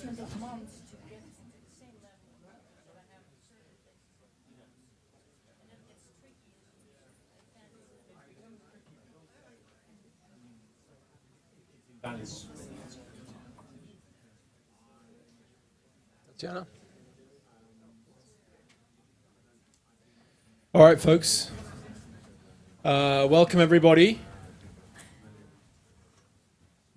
investment of months to get to the same level of work that I have in certain places. And then it gets tricky. Tatiana? All right, folks. Welcome, everybody.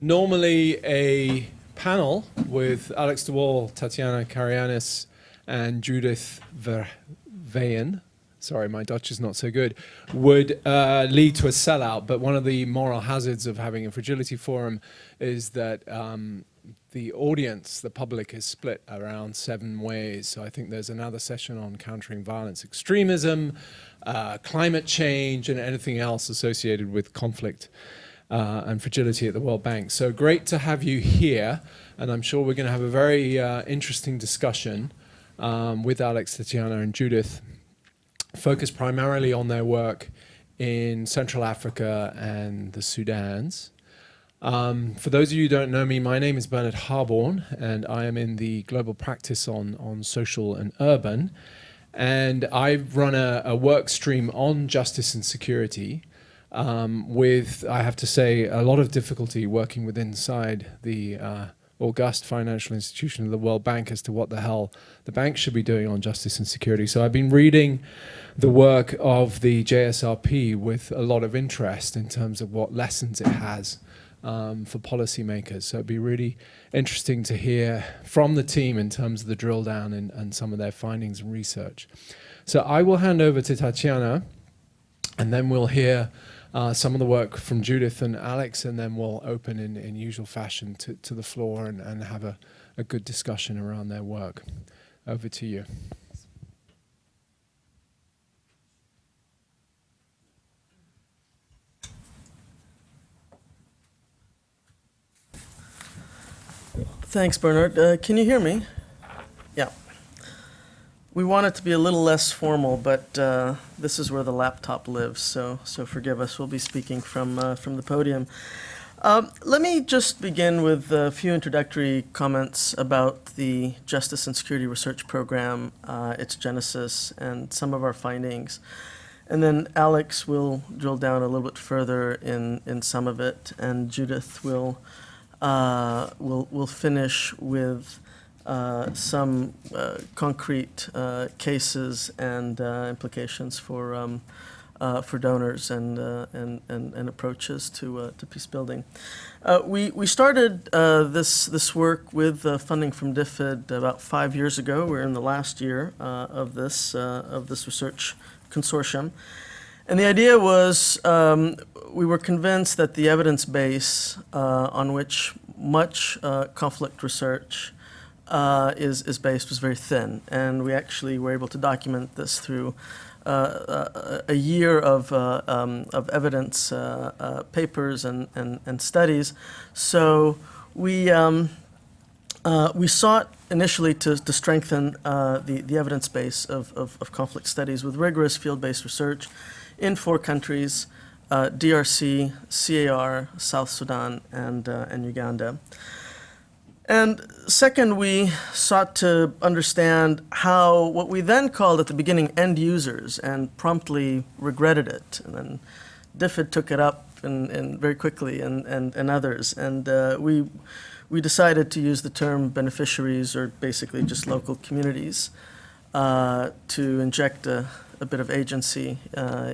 Normally a panel with Alex de Waal, Tatiana Karayanis, and Judith Verheyen, sorry, my Dutch is not so good, would lead to a sellout. But one of the moral hazards of having a fragility forum is that the audience, the public, is split around 7 ways. So I think there's another session on countering violence, extremism, climate change, and anything else associated with conflict and fragility at the World Bank. So great to have you here, and I'm sure we're going to have a very interesting discussion with Alex, Tatiana, and Judith, focused primarily on their work in Central Africa and the Sudans. For those of you who don't know me, my name is Bernard Harborn, and I am in the global practice on social and urban. And I run a work stream on justice and security with, I have to say, a lot of difficulty working with inside the august financial institution of the World Bank as to what the hell the bank should be doing on justice and security. So I've been reading the work of the JSRP with a lot of interest in terms of what lessons it has for policymakers. So it'd be really interesting to hear from the team in terms of the drill down and some of their findings and research. So I will hand over to Tatiana, and then we'll hear some of the work from Judith and Alex, and then we'll open in usual fashion to the floor and have a good discussion around their work. Over to you. Thanks, Bernard. Can you hear me? Yeah. We want it to be a little less formal, but this is where the laptop lives, so forgive us. We'll be speaking from the podium. Let me just begin with a few introductory comments about the Justice and Security Research Program, its genesis, and some of our findings. And then Alex will drill down a little bit further in some of it, and Judith will finish with some concrete cases and implications for donors and approaches to peace building. We started this work with funding from DFID about 5 years ago. We're in the last year of this research consortium. And the idea was we were convinced that the evidence base on which much conflict research is based was very thin. And we actually were able to document this through a year of evidence papers and studies. So we sought initially to strengthen the evidence base of conflict studies with rigorous field-based research in 4 countries, DRC, CAR, South Sudan, and Uganda. And second, we sought to understand how what we then called at the beginning end users, and promptly regretted it. And then DFID took it up and very quickly, and others. And we decided to use the term beneficiaries, or basically just local communities, to inject a bit of agency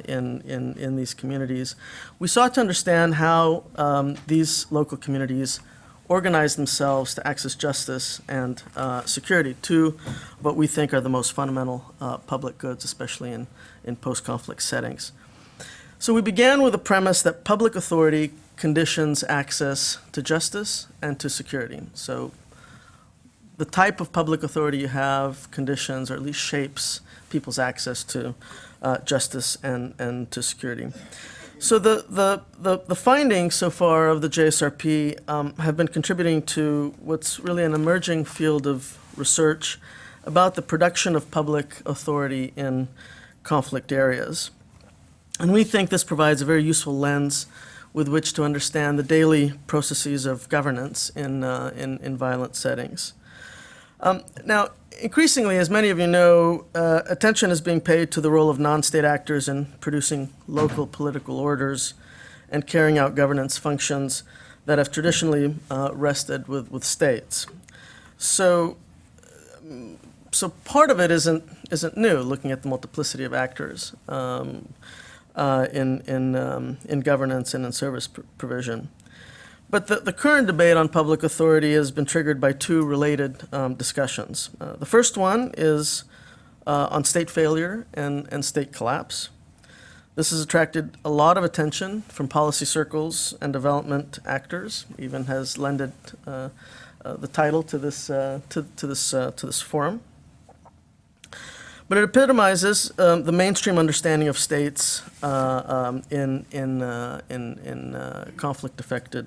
in these communities. We sought to understand how these local communities organize themselves to access justice and security, 2 what we think are the most fundamental public goods, especially in post-conflict settings. So we began with the premise that public authority conditions access to justice and to security. So the type of public authority you have conditions, or at least shapes, people's access to justice and to security. So the findings so far of the JSRP have been contributing to what's really an emerging field of research about the production of public authority in conflict areas. And we think this provides a very useful lens with which to understand the daily processes of governance in violent settings. Now, increasingly, as many of you know, attention is being paid to the role of non-state actors in producing local political orders and carrying out governance functions that have traditionally rested with states. So part of it isn't new, looking at the multiplicity of actors in governance and in service provision. But the current debate on public authority has been triggered by two related discussions. The first one is on state failure and state collapse. This has attracted a lot of attention from policy circles and development actors, even has lended the title to this forum. But it epitomizes the mainstream understanding of states in conflict-affected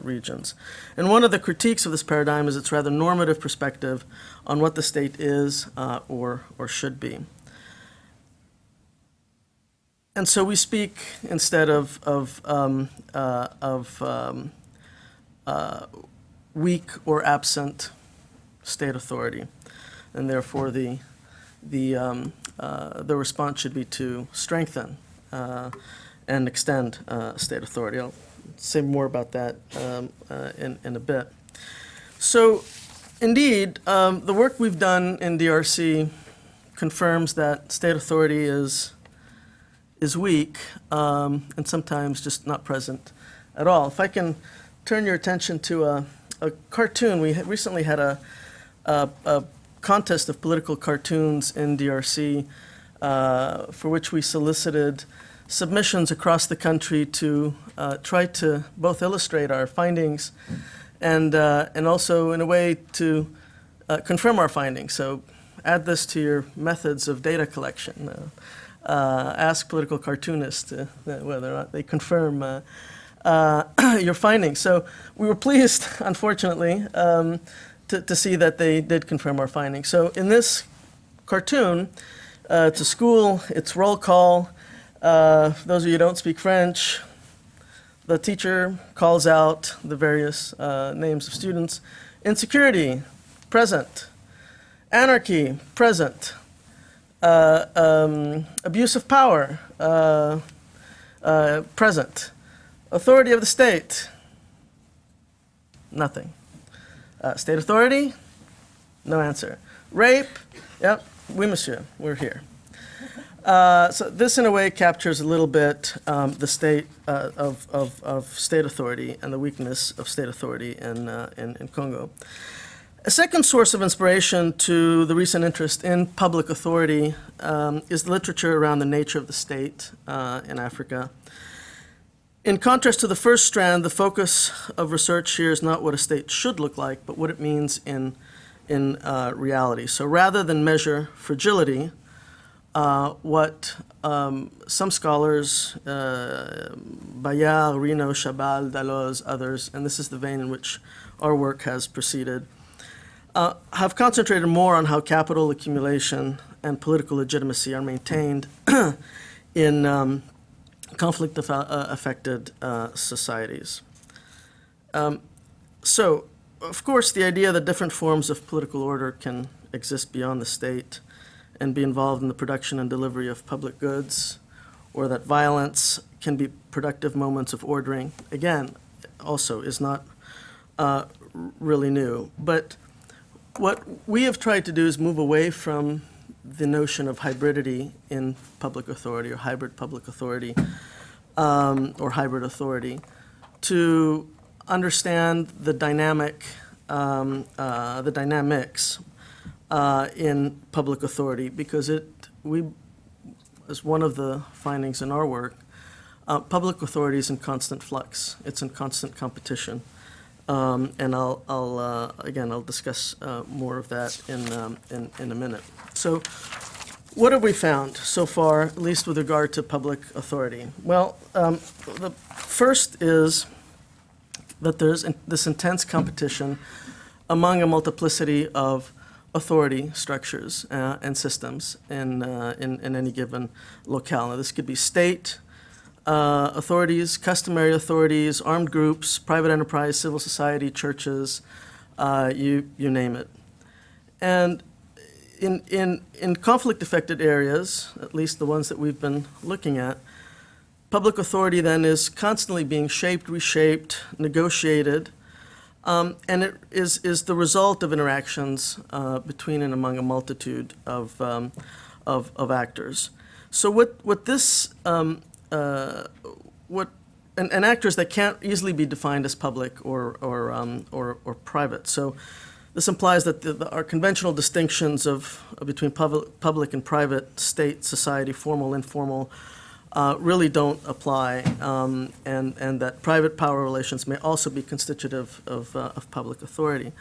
regions. And one of the critiques of this paradigm is its rather normative perspective on what the state is or should be. And so we speak instead of weak or absent state authority, and therefore the response should be to strengthen and extend state authority. I'll say more about that in a bit. So, indeed, the work we've done in DRC confirms that state authority is weak and sometimes just not present at all. If I can turn your attention to a cartoon, we recently had a contest of political cartoons in DRC for which we solicited submissions across the country to try to both illustrate our findings and also in a way to confirm our findings. So add this to your methods of data collection. Ask political cartoonists whether or not they confirm your findings. So we were pleased, unfortunately, to see that they did confirm our findings. So in this cartoon, it's a school, it's roll call. For those of you who don't speak French, the teacher calls out the various names of students. Insecurity, present. Anarchy, present. Abuse of power, present. Authority of the state, nothing. State authority, no answer. Rape, yep, oui monsieur, we're here. So this in a way captures a little bit the state of state authority and the weakness of state authority in Congo. A second source of inspiration to the recent interest in public authority is the literature around the nature of the state in Africa. In contrast to the first strand, the focus of research here is not what a state should look like, but what it means in reality. So rather than measure fragility, what some scholars, Bayard, Reno, Chabal, Dalloz, others, and this is the vein in which our work has proceeded, have concentrated more on how capital accumulation and political legitimacy are maintained in conflict-affected societies. So, of course, the idea that different forms of political order can exist beyond the state and be involved in the production and delivery of public goods, or that violence can be productive moments of ordering, again, also is not really new. But what we have tried to do is move away from the notion of hybridity in public authority or hybrid public authority or hybrid authority to understand the dynamics in public authority, because as one of the findings in our work, public authority is in constant flux. It's in constant competition. And I'll discuss more of that in a minute. So, what have we found so far, at least with regard to public authority? Well, the first is that there's this intense competition among a multiplicity of authority structures and systems in any given locale. Now, this could be state authorities, customary authorities, armed groups, private enterprise, civil society, churches, you name it. And in conflict-affected areas, at least the ones that we've been looking at, public authority then is constantly being shaped, reshaped, negotiated, and it is the result of interactions between and among a multitude of actors. So and actors that can't easily be defined as public or private. So this implies that our conventional distinctions between public and private, state, society, formal, informal, really don't apply, and that private power relations may also be constitutive of public authority.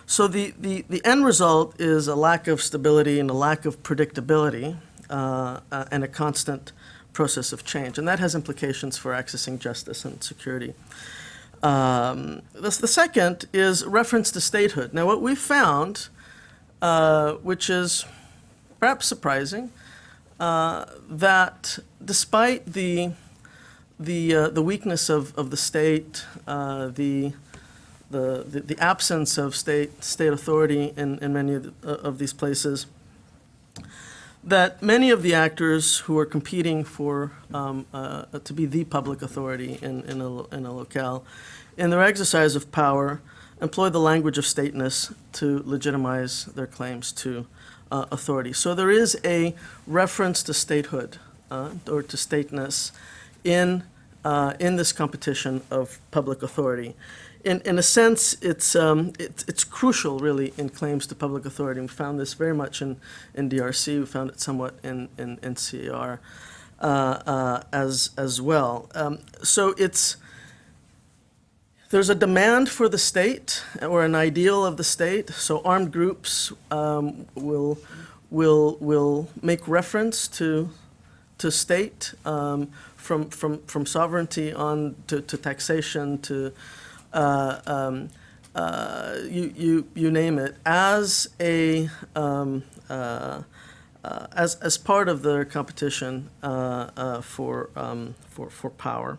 So the end result is a lack of stability and a lack of predictability, and a constant process of change, and that has implications for accessing justice and security. The second is reference to statehood. Now, what we found, which is perhaps surprising, that despite the weakness of the state, the absence of state authority in many of these places, that many of the actors who are competing for to be the public authority in a locale, in their exercise of power, employ the language of stateness to legitimize their claims to authority. So there is a reference to statehood or to stateness in this competition of public authority. In a sense, it's crucial, really, in claims to public authority. We found this very much in DRC. We found it somewhat in CAR as well. So there's a demand for the state or an ideal of the state. So armed groups will make reference to state, from sovereignty on to taxation to you name it, as as part of their competition for power.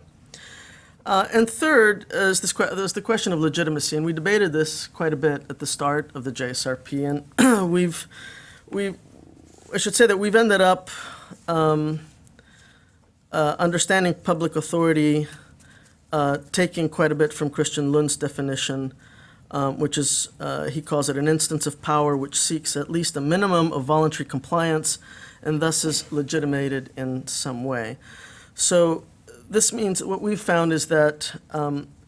And third is there's the question of legitimacy, and we debated this quite a bit at the start of the JSRP, and I should say that we've ended up understanding public authority, taking quite a bit from Christian Lund's definition, which is, he calls it an instance of power which seeks at least a minimum of voluntary compliance and thus is legitimated in some way. So this means what we've found is that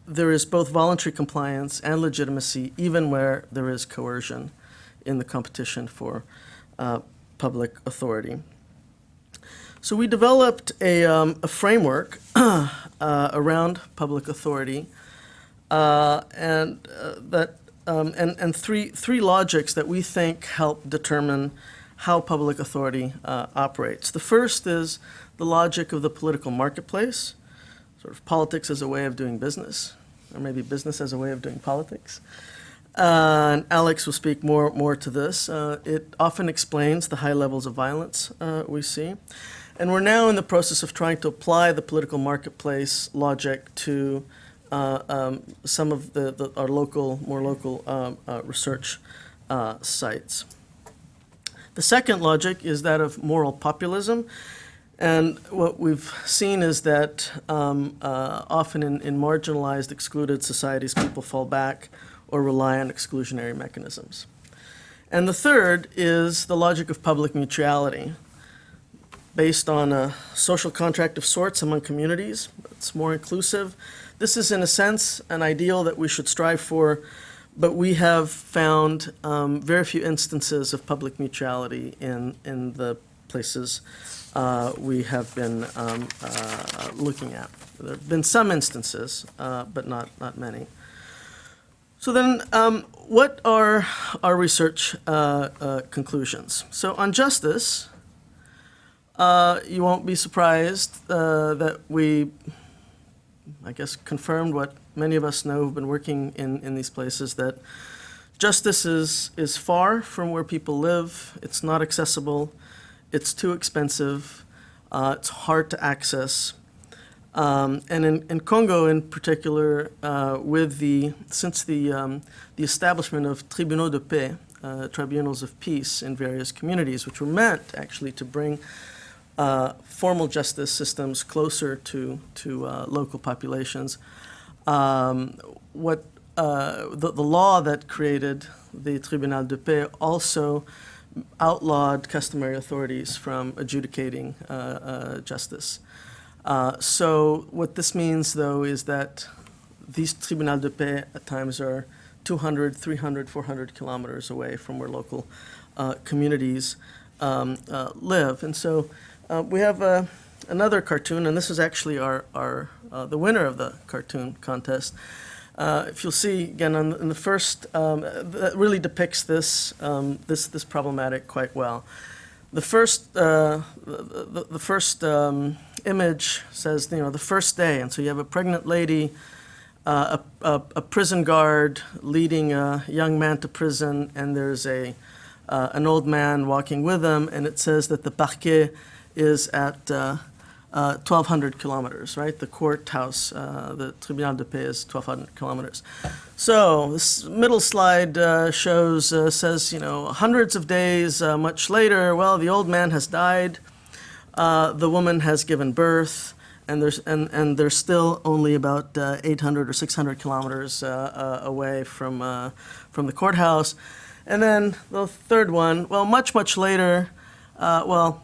there is both voluntary compliance and legitimacy even where there is coercion in the competition for public authority. So we developed a framework around public authority, and three logics that we think help determine how public authority operates. The first is the logic of the political marketplace, sort of politics as a way of doing business, or maybe business as a way of doing politics. And Alex will speak more to this. It often explains the high levels of violence we see. And we're now in the process of trying to apply the political marketplace logic to some of our more local research sites. The second logic is that of moral populism. And what we've seen is that often in marginalized, excluded societies, people fall back or rely on exclusionary mechanisms. And the third is the logic of public mutuality, based on a social contract of sorts among communities. It's more inclusive. This is, in a sense, an ideal that we should strive for, but we have found very few instances of public mutuality in the places we have been looking at. There have been some instances, but not many. So then, what are our research conclusions? So on justice, you won't be surprised that we, I guess, confirmed what many of us know who've been working in these places, that justice is far from where people live. It's not accessible. It's too expensive. It's hard to access. And in Congo in particular, since the establishment of tribunaux de paix tribunals of peace in various communities, which were meant actually to bring formal justice systems closer to local populations. The law that created the Tribunal de Paix also outlawed customary authorities from adjudicating justice. So what this means, though, is that these Tribunal de Paix at times are 200, 300, 400 kilometers away from where local communities live. And so we have another cartoon, and this is actually the winner of the cartoon contest. If you'll see again in the first, that really depicts this this problematic quite well. The first image says, the first day, and so you have a pregnant lady, a prison guard leading a young man to prison, and there's an old man walking with him, and it says that the parquet is at 1,200 kilometers, right? The courthouse, the Tribunal de Paix is 1,200 kilometers. So this middle slide says, hundreds of days much later, well, the old man has died, the woman has given birth, and they're still only about 800 or 600 kilometers away from the courthouse. And then the third one, well, much, much later,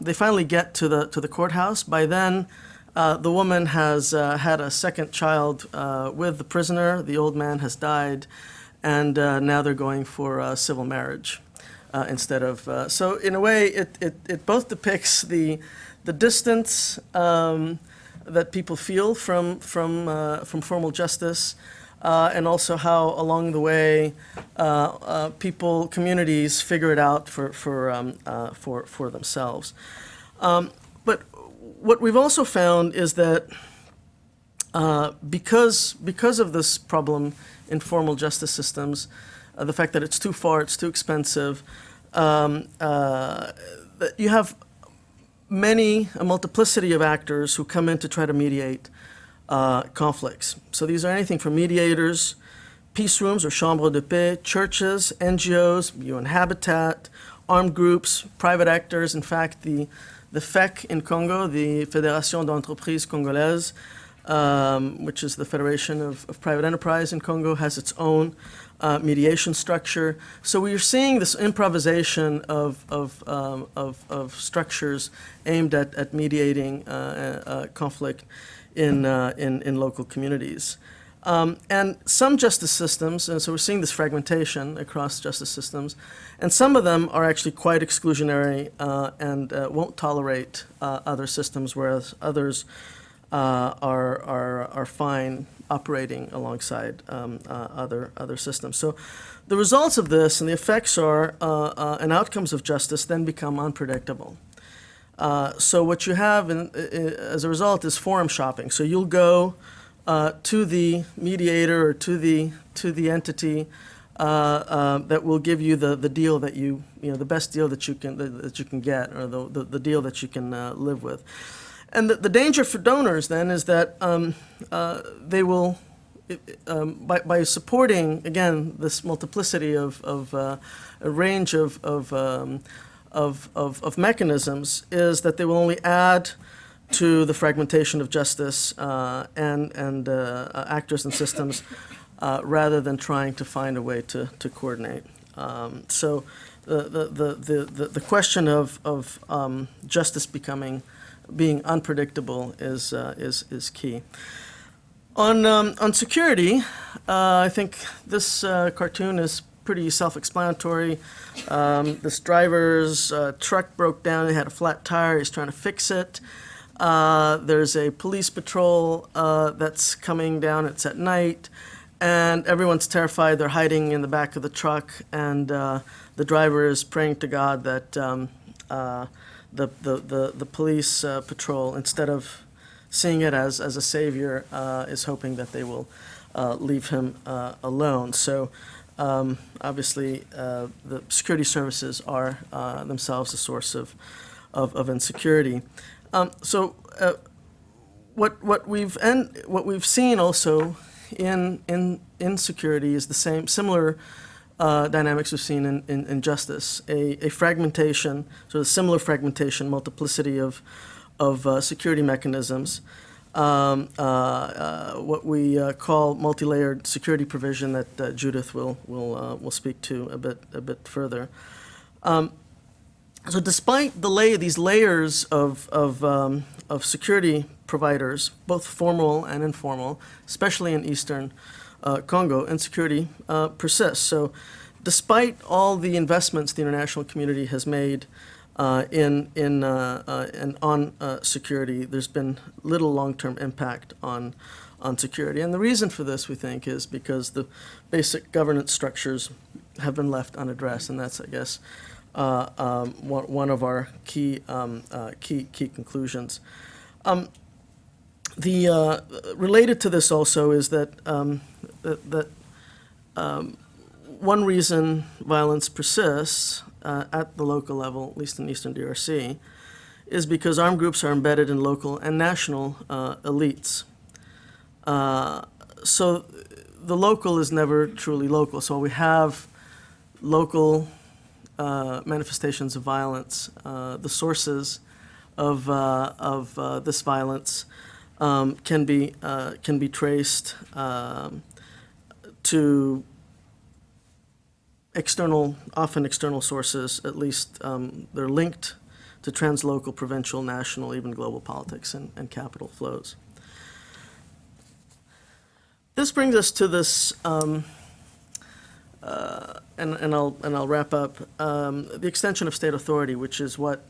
they finally get to the courthouse. By then, the woman has had a second child with the prisoner. The old man has died, and now they're going for civil marriage instead of. So in a way, it both depicts the distance that people feel from formal justice. And also how along the way communities figure it out for themselves. But what we've also found is that because of this problem in formal justice systems, the fact that it's too far, it's too expensive, that you have a multiplicity of actors who come in to try to mediate conflicts. So these are anything from mediators, peace rooms or chambres de paix, churches, NGOs, UN Habitat, armed groups, private actors. In fact, the FEC in Congo, the Fédération d'Entreprises Congolaises, which is the Federation of Private Enterprise in Congo, has its own mediation structure. So we are seeing this improvisation of structures aimed at mediating conflict in local communities. And some justice systems, and so we're seeing this fragmentation across justice systems, and some of them are actually quite exclusionary and won't tolerate other systems, whereas others are fine operating alongside other systems. So the results of this and the effects and outcomes of justice then become unpredictable. So what you have as a result is forum shopping. So you'll go to the mediator or to the entity that will give you the deal that the best deal that you can get, or the deal that you can live with. And the danger for donors then is that they will, by supporting again this multiplicity of a range of mechanisms, is that they will only add to the fragmentation of justice and actors and systems rather than trying to find a way to coordinate. So the question of justice being unpredictable is key. On security, I think this cartoon is pretty self-explanatory. This driver's truck broke down. He had a flat tire. He's trying to fix it. There's a police patrol that's coming down. It's at night, and everyone's terrified. They're hiding in the back of the truck, and the driver is praying to God that the police patrol, instead of seeing it as a savior, is hoping that they will leave him alone. So obviously the security services are themselves a source of insecurity. So what we've seen also in security is the similar dynamics we've seen in justice, a fragmentation, sort of similar fragmentation, multiplicity of security mechanisms, what we call multi-layered security provision that Judith will speak to a bit further. So despite these layers of security providers, both formal and informal, especially in eastern Congo, insecurity persists. So despite all the investments the international community has made on security, there's been little long-term impact on security. And the reason for this, we think, is because the basic governance structures have been left unaddressed, and that's, I guess, one of our key conclusions. Related to this also is that one reason violence persists at the local level, at least in Eastern DRC, is because armed groups are embedded in local and national elites. So the local is never truly local. So we have local manifestations of violence. The sources of this violence can be traced to often external sources. At least they're linked to translocal, provincial, national, even global politics and capital flows. This brings us to this, and I'll wrap up, the extension of state authority, which is what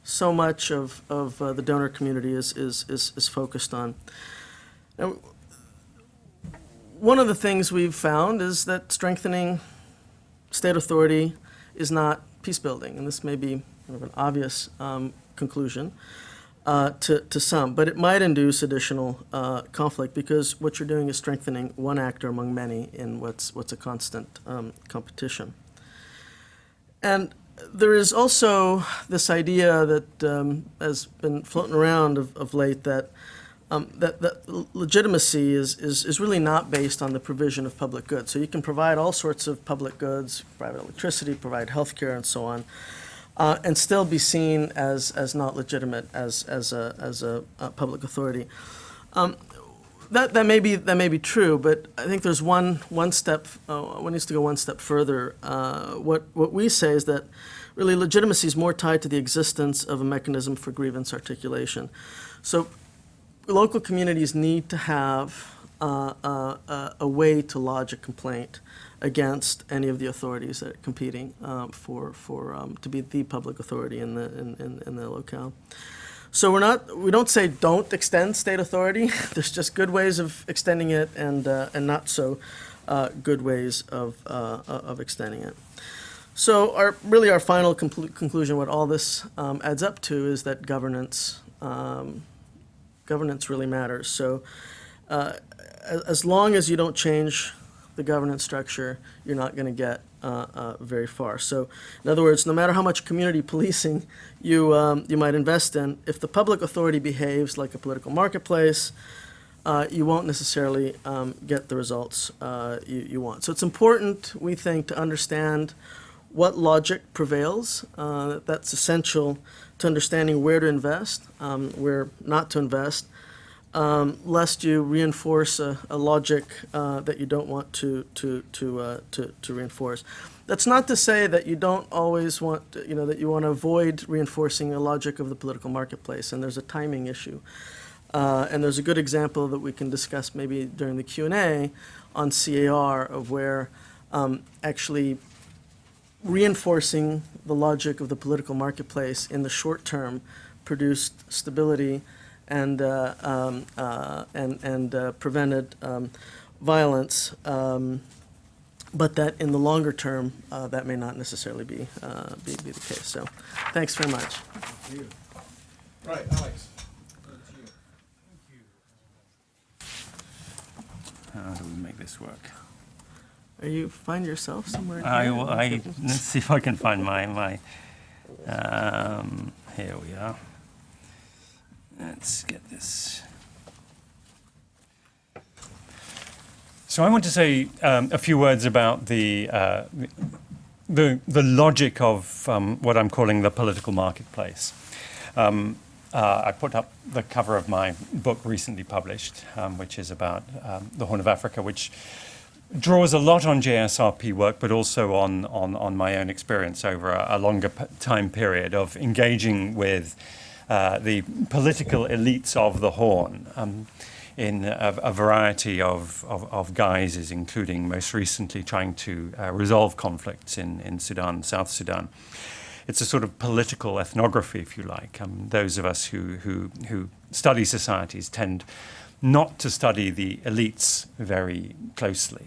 so much of the donor community is focused on. Now, one of the things we've found is that strengthening state authority is not peace building, and this may be kind of an obvious conclusion to some, but it might induce additional conflict because what you're doing is strengthening one actor among many in what's a constant competition. And there is also this idea that has been floating around of late that legitimacy is really not based on the provision of public goods. So you can provide all sorts of public goods, private electricity, provide healthcare, and so on, and still be seen as not legitimate as a public authority. That may be true, but I think there's one step. One needs to go one step further. What we say is that really legitimacy is more tied to the existence of a mechanism for grievance articulation. So local communities need to have a way to lodge a complaint against any of the authorities that are competing to be the public authority in the locale. So we don't say don't extend state authority. There's just good ways of extending it and not so good ways of extending it. So our final conclusion, what all this adds up to, is that governance really matters. So as long as you don't change the governance structure, you're not going to get very far. So in other words, no matter how much community policing you might invest in, if the public authority behaves like a political marketplace, you won't necessarily get the results you want. So it's important, we think, to understand what logic prevails. That's essential to understanding where to invest, where not to invest, lest you reinforce a logic that you don't want to reinforce. That's not to say that you don't always want, that you want to avoid reinforcing the logic of the political marketplace, and there's a timing issue. And there's a good example that we can discuss maybe during the Q&A on CAR of where actually reinforcing the logic of the political marketplace in the short term produced stability and prevented violence, but that in the longer term that may not necessarily be the case. So, thanks very much. Thank you. Right, Alex. How do we make this work? You find yourself somewhere? Let's see if I can find my here we are. Let's get this. So I want to say a few words about the logic of what I'm calling the political marketplace. I put up the cover of my book recently published, which is about the Horn of Africa, which draws a lot on JSRP work, but also on my own experience over a longer time period of engaging with the political elites of the Horn in a variety of guises, including most recently trying to resolve conflicts in Sudan, South Sudan. It's a sort of political ethnography, if you like. Those of us who study societies tend not to study the elites very closely,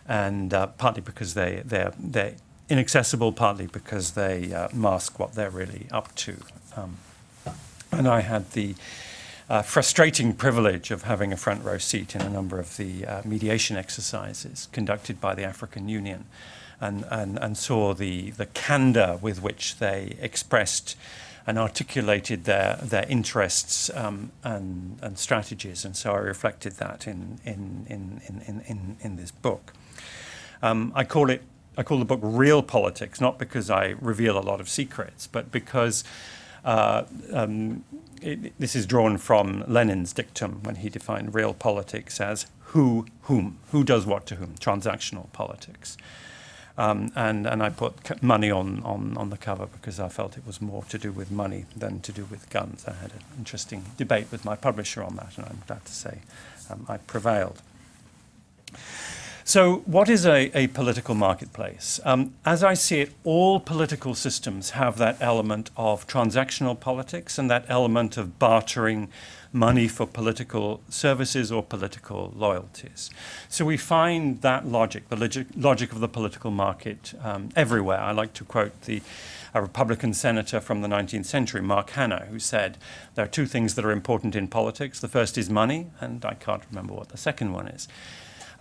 and partly because they're inaccessible, partly because they mask what they're really up to. And I had the frustrating privilege of having a front row seat in a number of the mediation exercises conducted by the African Union, and saw the candor with which they expressed and articulated their interests and strategies, and so I reflected that in this book. I call the book Real Politics, not because I reveal a lot of secrets, but because this is drawn from Lenin's dictum when he defined real politics as who does what to whom, transactional politics. And I put money on the cover because I felt it was more to do with money than to do with guns. I had an interesting debate with my publisher on that, and I'm glad to say I prevailed. So what is a political marketplace? As I see it, all political systems have that element of transactional politics and that element of bartering money for political services or political loyalties. So we find that logic, the logic of the political market everywhere. I like to quote a Republican senator from the 19th century, Mark Hanna, who said, there are two things that are important in politics. The first is money, and I can't remember what the second one is.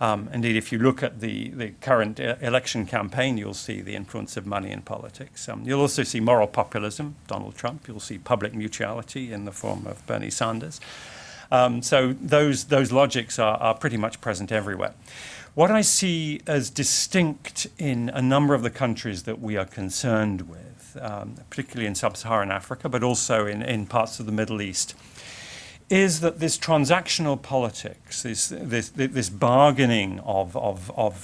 Indeed, if you look at the current election campaign, you'll see the influence of money in politics. You'll also see moral populism, Donald Trump. You'll see public mutuality in the form of Bernie Sanders. So those logics are pretty much present everywhere. What I see as distinct in a number of the countries that we are concerned with, particularly in sub-Saharan Africa, but also in parts of the Middle East, is that this transactional politics, this bargaining of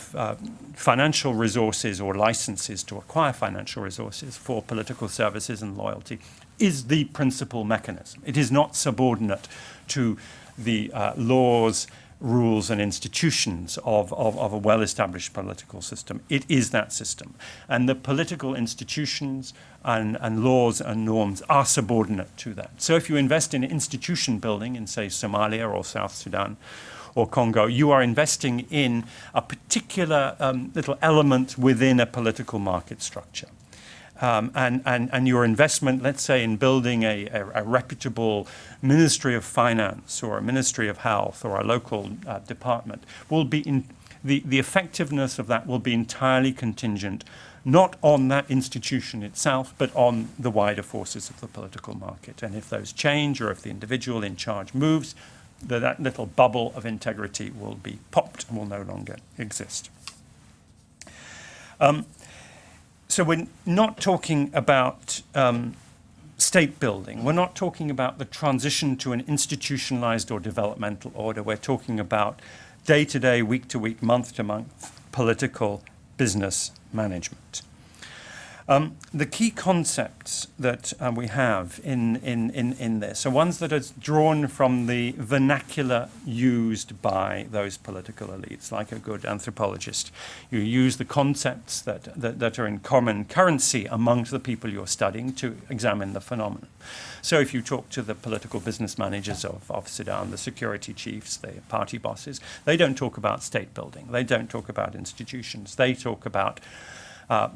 financial resources or licenses to acquire financial resources for political services and loyalty is the principal mechanism. It is not subordinate to the laws, rules and institutions of a well-established political system. It is that system. And the political institutions and laws and norms are subordinate to that. So if you invest in institution building in, say, Somalia or South Sudan or Congo, you are investing in a particular little element within a political market structure. And your investment, let's say, in building a reputable Ministry of Finance or a Ministry of Health or a local department will be the effectiveness of that will be entirely contingent not on that institution itself, but on the wider forces of the political market. And if those change, or if the individual in charge moves, that little bubble of integrity will be popped and will no longer exist. So we're not talking about state building. We're not talking about the transition to an institutionalized or developmental order. We're talking about day-to-day, week-to-week, month-to-month political business management. The key concepts that we have in this are ones that are drawn from the vernacular used by those political elites, like a good anthropologist. You use the concepts that are in common currency amongst the people you're studying to examine the phenomenon. So if you talk to the political business managers of Sudan, the security chiefs, the party bosses, they don't talk about state building. They don't talk about institutions. They talk about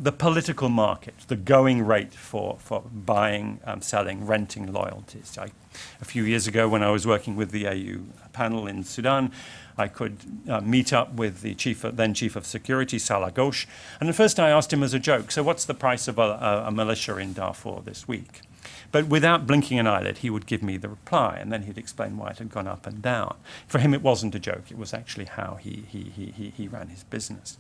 the political market, the going rate for buying, selling, renting loyalties. A few years ago, when I was working with the AU panel in Sudan, I could meet up with the then Chief of Security, Salah Ghosh, and at first I asked him as a joke, so what's the price of a militia in Darfur this week? But without blinking an eyelid, he would give me the reply, and then he'd explain why it had gone up and down. For him, it wasn't a joke. It was actually how he ran his business.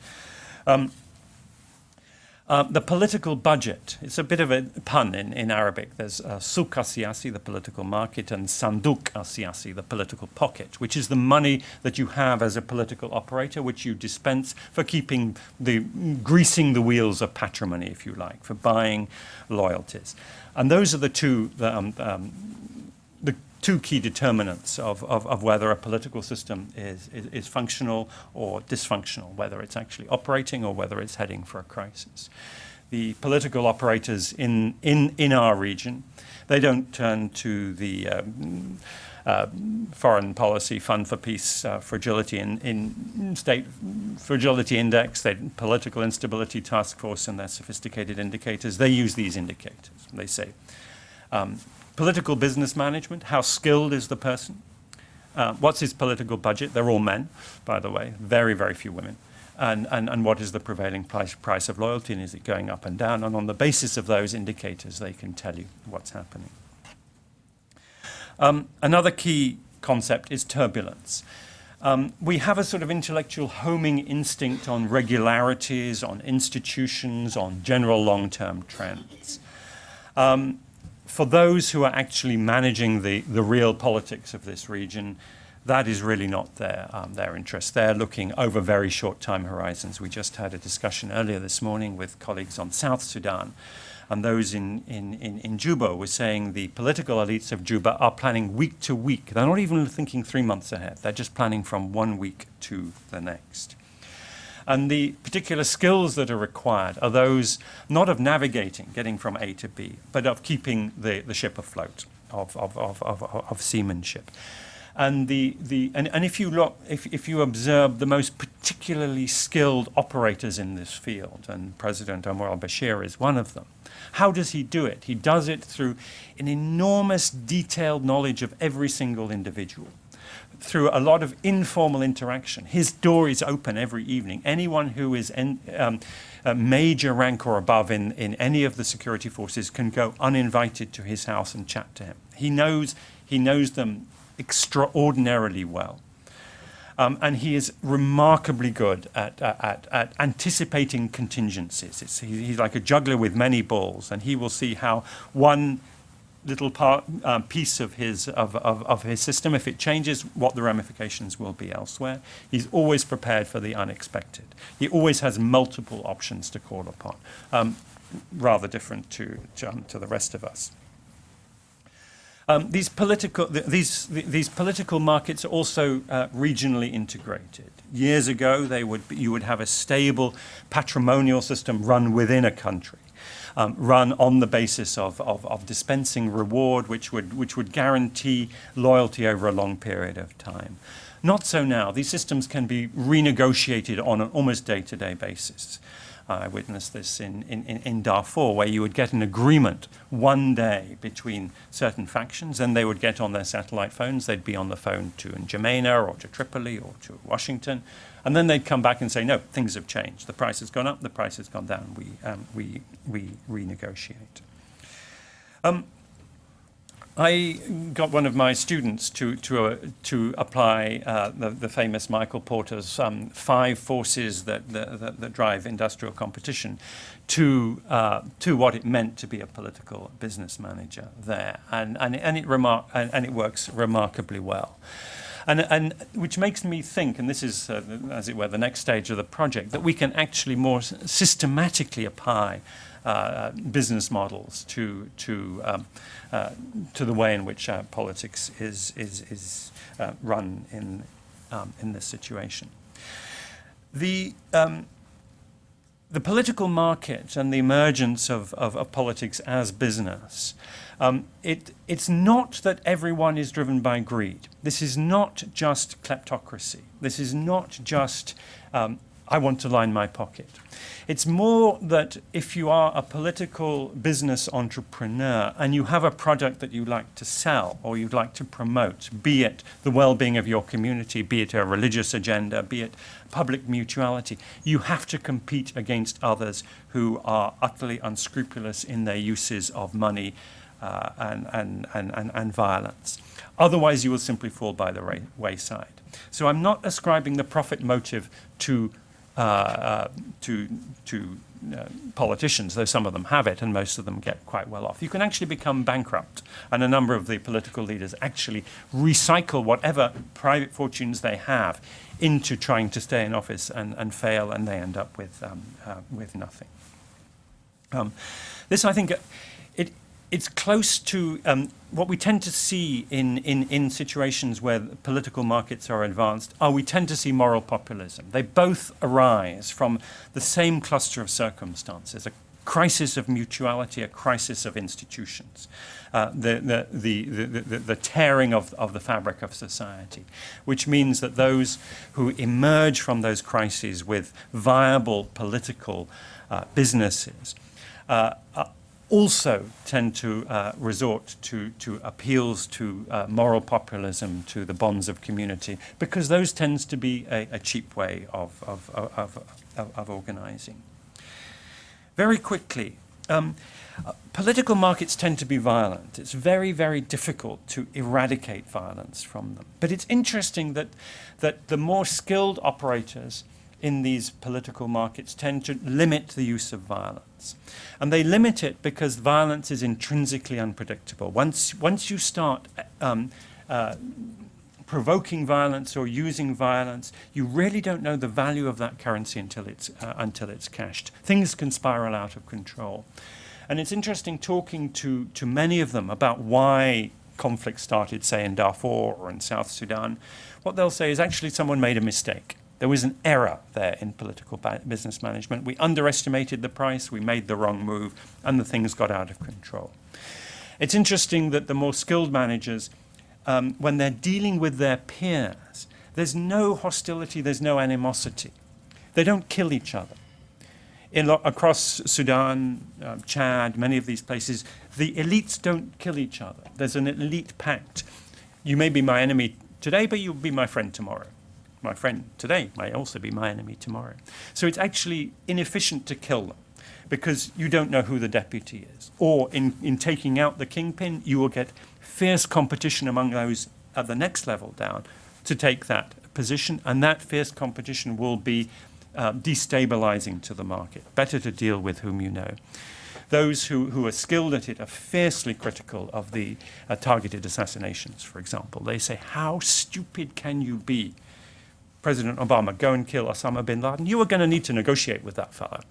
The political budget, it's a bit of a pun in Arabic. There's souk al-siyasi, the political market, and sanduk al-siyasi, the political pocket, which is the money that you have as a political operator, which you dispense for greasing the wheels of patrimony, if you like, for buying loyalties. And those are the two key determinants of whether a political system is functional or dysfunctional, whether it's actually operating or whether it's heading for a crisis. The political operators in our region, they don't turn to the Foreign Policy Fund for Peace Fragility in State Fragility Index, the Political Instability Task Force, and their sophisticated indicators. They use these indicators. They say, political business management, how skilled is the person? What's his political budget? They're all men, by the way, very, very few women. And what is the prevailing price of loyalty, and is it going up and down? And on the basis of those indicators, they can tell you what's happening. Another key concept is turbulence. We have a sort of intellectual homing instinct on regularities, on institutions, on general long-term trends. For those who are actually managing the real politics of this region, that is really not their interest. They're looking over very short time horizons. We just had a discussion earlier this morning with colleagues on South Sudan, and those in Juba were saying the political elites of Juba are planning week to week. They're not even thinking 3 months ahead. They're just planning from one week to the next. And the particular skills that are required are those not of navigating, getting from A to B, but of keeping the ship afloat, of seamanship. And if you look, if you observe the most particularly skilled operators in this field, and President Omar al-Bashir is one of them, how does he do it? He does it through an enormous detailed knowledge of every single individual, through a lot of informal interaction. His door is open every evening. Anyone who is a major rank or above in any of the security forces can go uninvited to his house and chat to him. He knows them extraordinarily well. And he is remarkably good at anticipating contingencies. He's like a juggler with many balls, and he will see how one little piece of his system, if it changes, what the ramifications will be elsewhere. He's always prepared for the unexpected. He always has multiple options to call upon, rather different to the rest of us. These political markets are also regionally integrated. Years ago, you would have a stable patrimonial system run within a country. Run on the basis of dispensing reward, which would guarantee loyalty over a long period of time. Not so now. These systems can be renegotiated on an almost day-to-day basis. I witnessed this in Darfur, where you would get an agreement one day between certain factions, and they would get on their satellite phones. They'd be on the phone to N'Djamena or to Tripoli or to Washington, and then they'd come back and say, no, things have changed. The price has gone up, the price has gone down. We renegotiate. I got one of my students to apply the famous Michael Porter's 5 forces that drive industrial competition to what it meant to be a political business manager there, and it works remarkably well. And which makes me think, and this is, as it were, the next stage of the project, that we can actually more systematically apply business models to the way in which politics is run in this situation. The political market and the emergence of politics as business, it's not that everyone is driven by greed. This is not just kleptocracy. This is not just I want to line my pocket. It's more that if you are a political business entrepreneur and you have a product that you like to sell or you'd like to promote, be it the well-being of your community, be it a religious agenda, be it public mutuality, you have to compete against others who are utterly unscrupulous in their uses of money and violence. Otherwise, you will simply fall by the wayside. So I'm not ascribing the profit motive to politicians, though some of them have it and most of them get quite well off. You can actually become bankrupt, and a number of the political leaders actually recycle whatever private fortunes they have into trying to stay in office and fail, and they end up with nothing. This, I think, it's close to what we tend to see in situations where political markets are advanced. We tend to see moral populism. They both arise from the same cluster of circumstances: a crisis of mutuality, a crisis of institutions, the tearing of the fabric of society, which means that those who emerge from those crises with viable political businesses also tend to resort to appeals to moral populism, to the bonds of community, because those tends to be a cheap way of organizing. Very quickly, political markets tend to be violent. It's very, very difficult to eradicate violence from them. But it's interesting that the more skilled operators in these political markets tend to limit the use of violence. And they limit it because violence is intrinsically unpredictable. Once you start provoking violence or using violence, you really don't know the value of that currency until it's cashed. Things can spiral out of control. And it's interesting talking to many of them about why conflict started, say, in Darfur or in South Sudan. What they'll say is actually someone made a mistake. There was an error there in political business management. We underestimated the price, we made the wrong move, and the things got out of control. It's interesting that the more skilled managers, when they're dealing with their peers, there's no hostility, there's no animosity. They don't kill each other. Across Sudan, Chad, many of these places, the elites don't kill each other. There's an elite pact. You may be my enemy today, but you'll be my friend tomorrow. My friend today may also be my enemy tomorrow. So it's actually inefficient to kill them because you don't know who the deputy is. Or in taking out the kingpin, you will get fierce competition among those at the next level down to take that position, and that fierce competition will be destabilizing to the market. Better to deal with whom you know. Those who are skilled at it are fiercely critical of the targeted assassinations, for example. They say, how stupid can you be? President Obama, go and kill Osama bin Laden. You are going to need to negotiate with that fellow.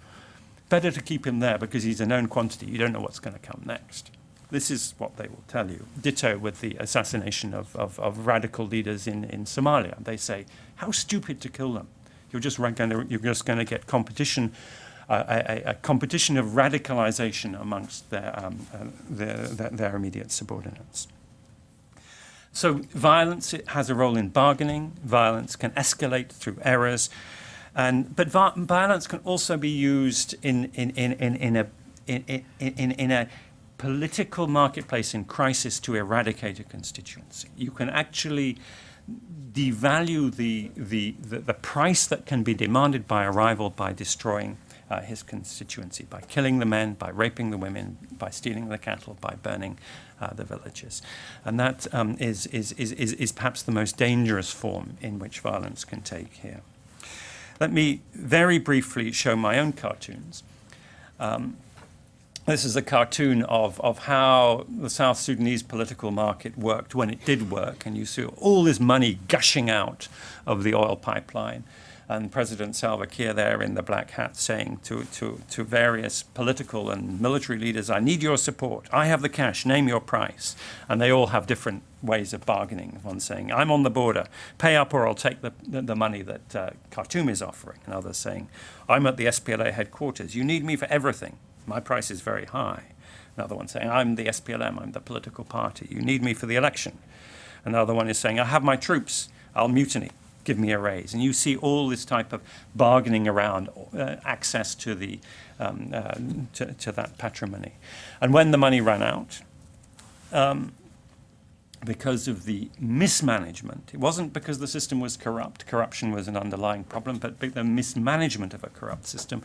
Better to keep him there because he's a known quantity. You don't know what's going to come next. This is what they will tell you. Ditto with the assassination of radical leaders in Somalia. They say, how stupid to kill them. You're just going to get competition, a competition of radicalization amongst their immediate subordinates. So violence has a role in bargaining. Violence can escalate through errors, but violence can also be used in a political marketplace in crisis to eradicate a constituency. You can actually devalue the price that can be demanded by a rival by destroying his constituency, by killing the men, by raping the women, by stealing the cattle, by burning the villages. And that is perhaps the most dangerous form in which violence can take here. Let me very briefly show my own cartoons. This is a cartoon of how the South Sudanese political market worked when it did work, and you see all this money gushing out of the oil pipeline. And President Salva Kiir there in the black hat saying to various political and military leaders, I need your support. I have the cash. Name your price. And they all have different ways of bargaining. One saying, I'm on the border. Pay up or I'll take the money that Khartoum is offering. And others saying, I'm at the SPLA headquarters. You need me for everything. My price is very high. Another one saying, I'm the SPLM. I'm the political party. You need me for the election. Another one is saying, I have my troops. I'll mutiny. Give me a raise. And you see all this type of bargaining around access to the to that patrimony. And when the money ran out, because of the mismanagement. It wasn't because the system was corrupt. Corruption was an underlying problem, but the mismanagement of a corrupt system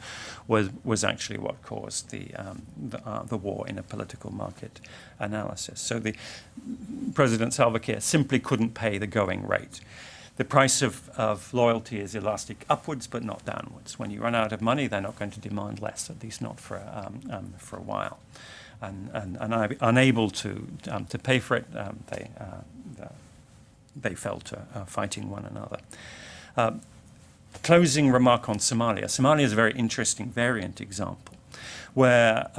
was actually what caused the war in a political market analysis. So the President Salva Kiir simply couldn't pay the going rate. The price of loyalty is elastic upwards, but not downwards. When you run out of money, they're not going to demand less, at least not for a while. And unable to pay for it, they fell to fighting one another. Closing remark on Somalia. Somalia is a very interesting variant example, where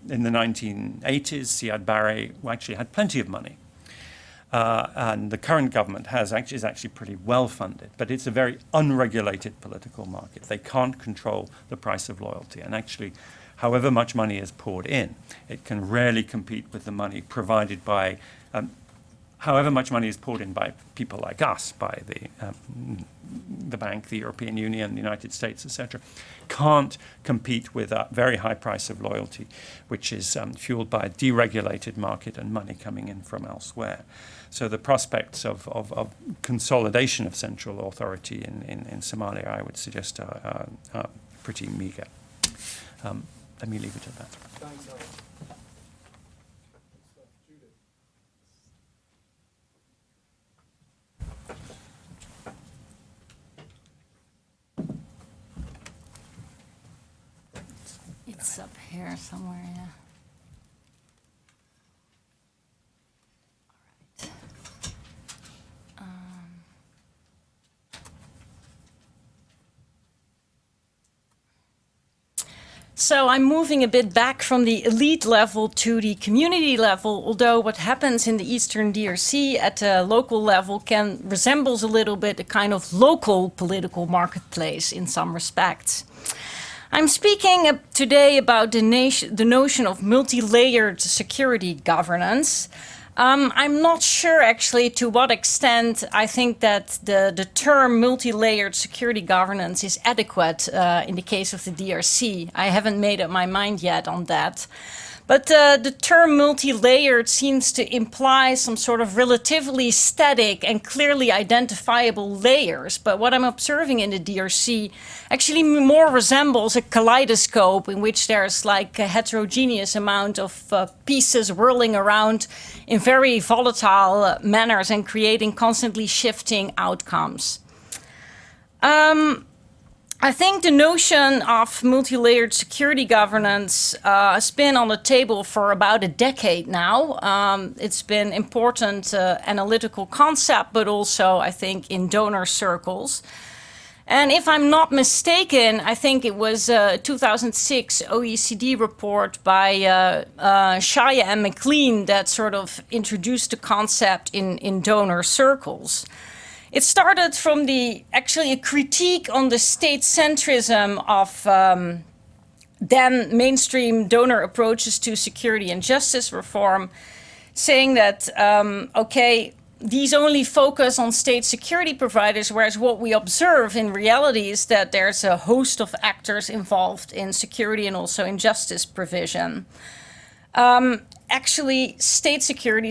in the 1980s, Siad Barre actually had plenty of money. And the current government is actually pretty well funded, but it's a very unregulated political market. They can't control the price of loyalty, and actually, however much money is poured in, it can rarely compete with the money provided by, however much money is poured in by people like us, by the bank, the European Union, the United States, etc., can't compete with a very high price of loyalty, which is fueled by a deregulated market and money coming in from elsewhere. So the prospects of consolidation of central authority in Somalia, I would suggest, are pretty meager. Let me leave it at that. Thanks, Alex. Judith. It's up here somewhere, yeah. All right. So I'm moving a bit back from the elite level to the community level, although what happens in the Eastern DRC at a local level resembles a little bit a kind of local political marketplace in some respects. I'm speaking today about the notion of multi-layered security governance. I'm not sure actually to what extent I think that the term multi-layered security governance is adequate in the case of the DRC. I haven't made up my mind yet on that. But the term multi-layered seems to imply some sort of relatively static and clearly identifiable layers. But what I'm observing in the DRC actually more resembles a kaleidoscope in which there's like a heterogeneous amount of pieces whirling around in very volatile manners and creating constantly shifting outcomes. I think the notion of multi-layered security governance has been on the table for about a decade now. It's been important analytical concept, but also I think in donor circles. And if I'm not mistaken, I think it was a 2006 OECD report by Shaya and McLean that sort of introduced the concept in donor circles. It started from actually a critique on the state centrism of then mainstream donor approaches to security and justice reform, saying that, okay, these only focus on state security providers, whereas what we observe in reality is that there's a host of actors involved in security and also in justice provision. Actually, state security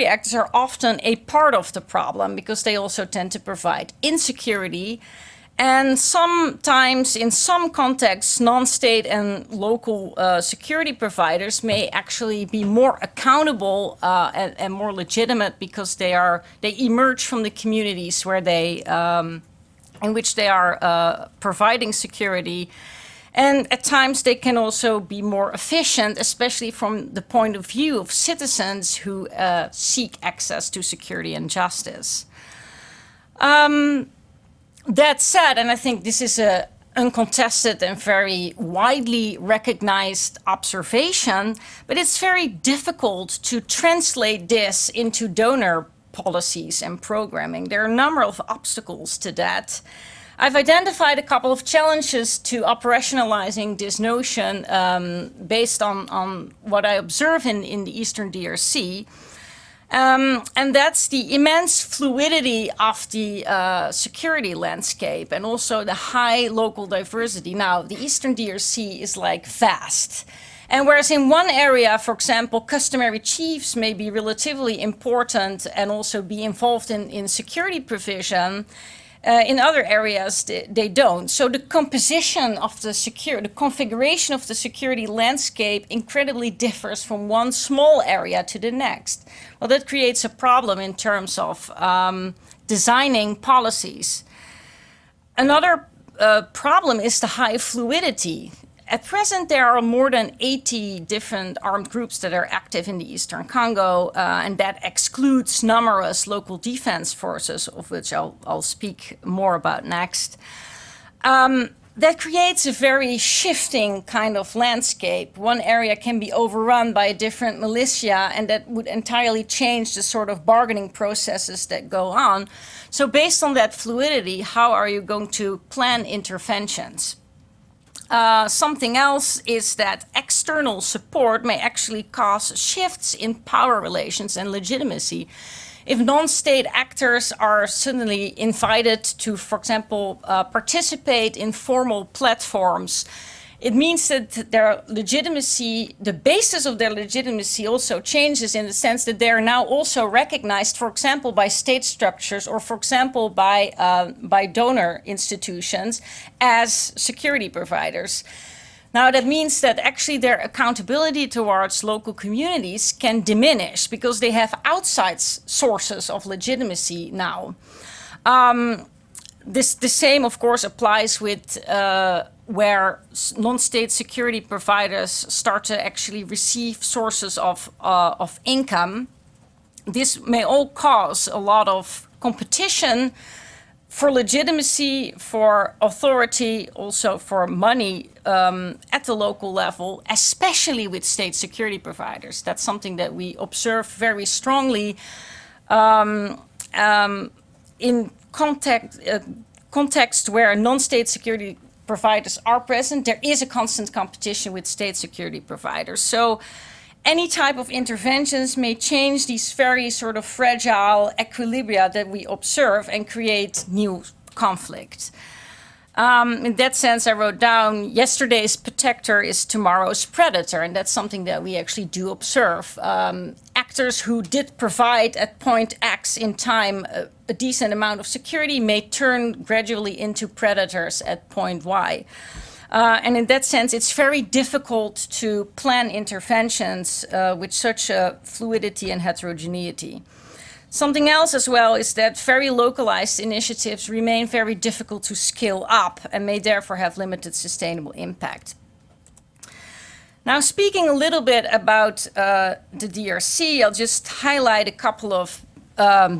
actors are often a part of the problem because they also tend to provide insecurity. And sometimes, in some contexts, non-state and local security providers may actually be more accountable and more legitimate because they emerge from the communities where in which they are providing security. And at times they can also be more efficient, especially from the point of view of citizens who seek access to security and justice. That said, and I think this is an uncontested and very widely recognized observation, but it's very difficult to translate this into donor policies and programming. There are a number of obstacles to that. I've identified a couple of challenges to operationalizing this notion based on what I observe in the Eastern DRC. And that's the immense fluidity of the security landscape and also the high local diversity. Now, the Eastern DRC is like vast. And whereas in one area, for example, customary chiefs may be relatively important and also be involved in security provision, in other areas they don't. So the composition of the configuration of the security landscape incredibly differs from one small area to the next. Well, that creates a problem in terms of designing policies. Another problem is the high fluidity. At present, there are more than 80 different armed groups that are active in the Eastern Congo, and that excludes numerous local defense forces, of which I'll speak more about next. That creates a very shifting kind of landscape. One area can be overrun by a different militia, and that would entirely change the sort of bargaining processes that go on. So based on that fluidity, how are you going to plan interventions? Something else is that external support may actually cause shifts in power relations and legitimacy. If non-state actors are suddenly invited to, for example, participate in formal platforms, it means that their legitimacy, the basis of their legitimacy also changes in the sense that they are now also recognized, for example, by state structures or, for example, by donor institutions as security providers. Now, that means that actually their accountability towards local communities can diminish because they have outside sources of legitimacy now. The same, of course, applies with where non-state security providers start to actually receive sources of income. This may all cause a lot of competition for legitimacy, for authority, also for money at the local level, especially with state security providers. That's something that we observe very strongly in context where non-state security providers are present. There is a constant competition with state security providers. So any type of interventions may change these very sort of fragile equilibria that we observe and create new conflict. In that sense, I wrote down, yesterday's protector is tomorrow's predator, and that's something that we actually do observe. Actors who did provide at point X in time a decent amount of security may turn gradually into predators at point Y. And in that sense, it's very difficult to plan interventions with such a fluidity and heterogeneity. Something else as well is that very localized initiatives remain very difficult to scale up and may therefore have limited sustainable impact. Now, speaking a little bit about the DRC, I'll just highlight a couple of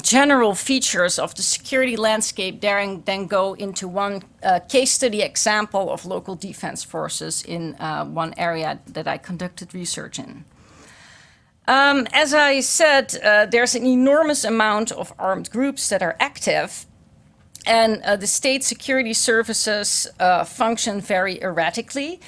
general features of the security landscape there and then go into one case study example of local defense forces in one area that I conducted research in. As I said, there's an enormous amount of armed groups that are active, and the state security services function very erratically.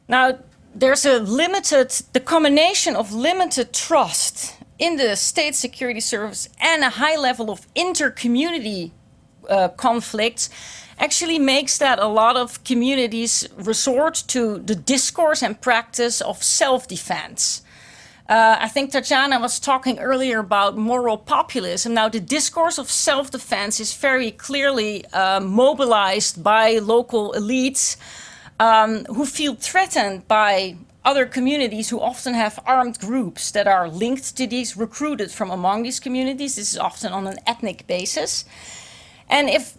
Now, there's the combination of limited trust in the state security service and a high level of inter-community conflicts actually makes that a lot of communities resort to the discourse and practice of self-defense. I think Tatjana was talking earlier about moral populism. Now, the discourse of self-defense is very clearly mobilized by local elites who feel threatened by other communities who often have armed groups that are linked to these, recruited from among these communities. This is often on an ethnic basis. And if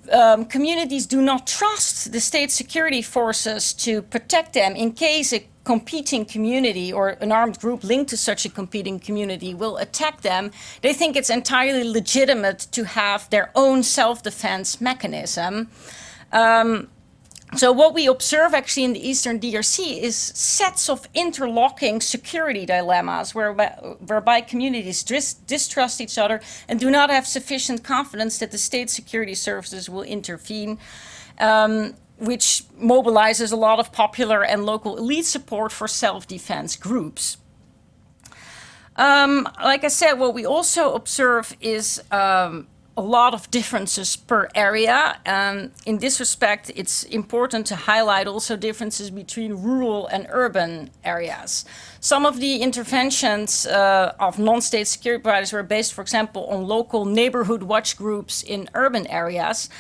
communities do not trust the state security forces to protect them in case a competing community or an armed group linked to such a competing community will attack them, they think it's entirely legitimate to have their own self-defense mechanism. So what we observe actually in the Eastern DRC is sets of interlocking security dilemmas whereby communities distrust each other and do not have sufficient confidence that the state security services will intervene, which mobilizes a lot of popular and local elite support for self-defense groups. Like I said, what we also observe is a a lot of differences per area. In this respect, it's important to highlight also differences between rural and urban areas. Some of the interventions of non-state security providers were based, for example, on local neighborhood watch groups in urban areas.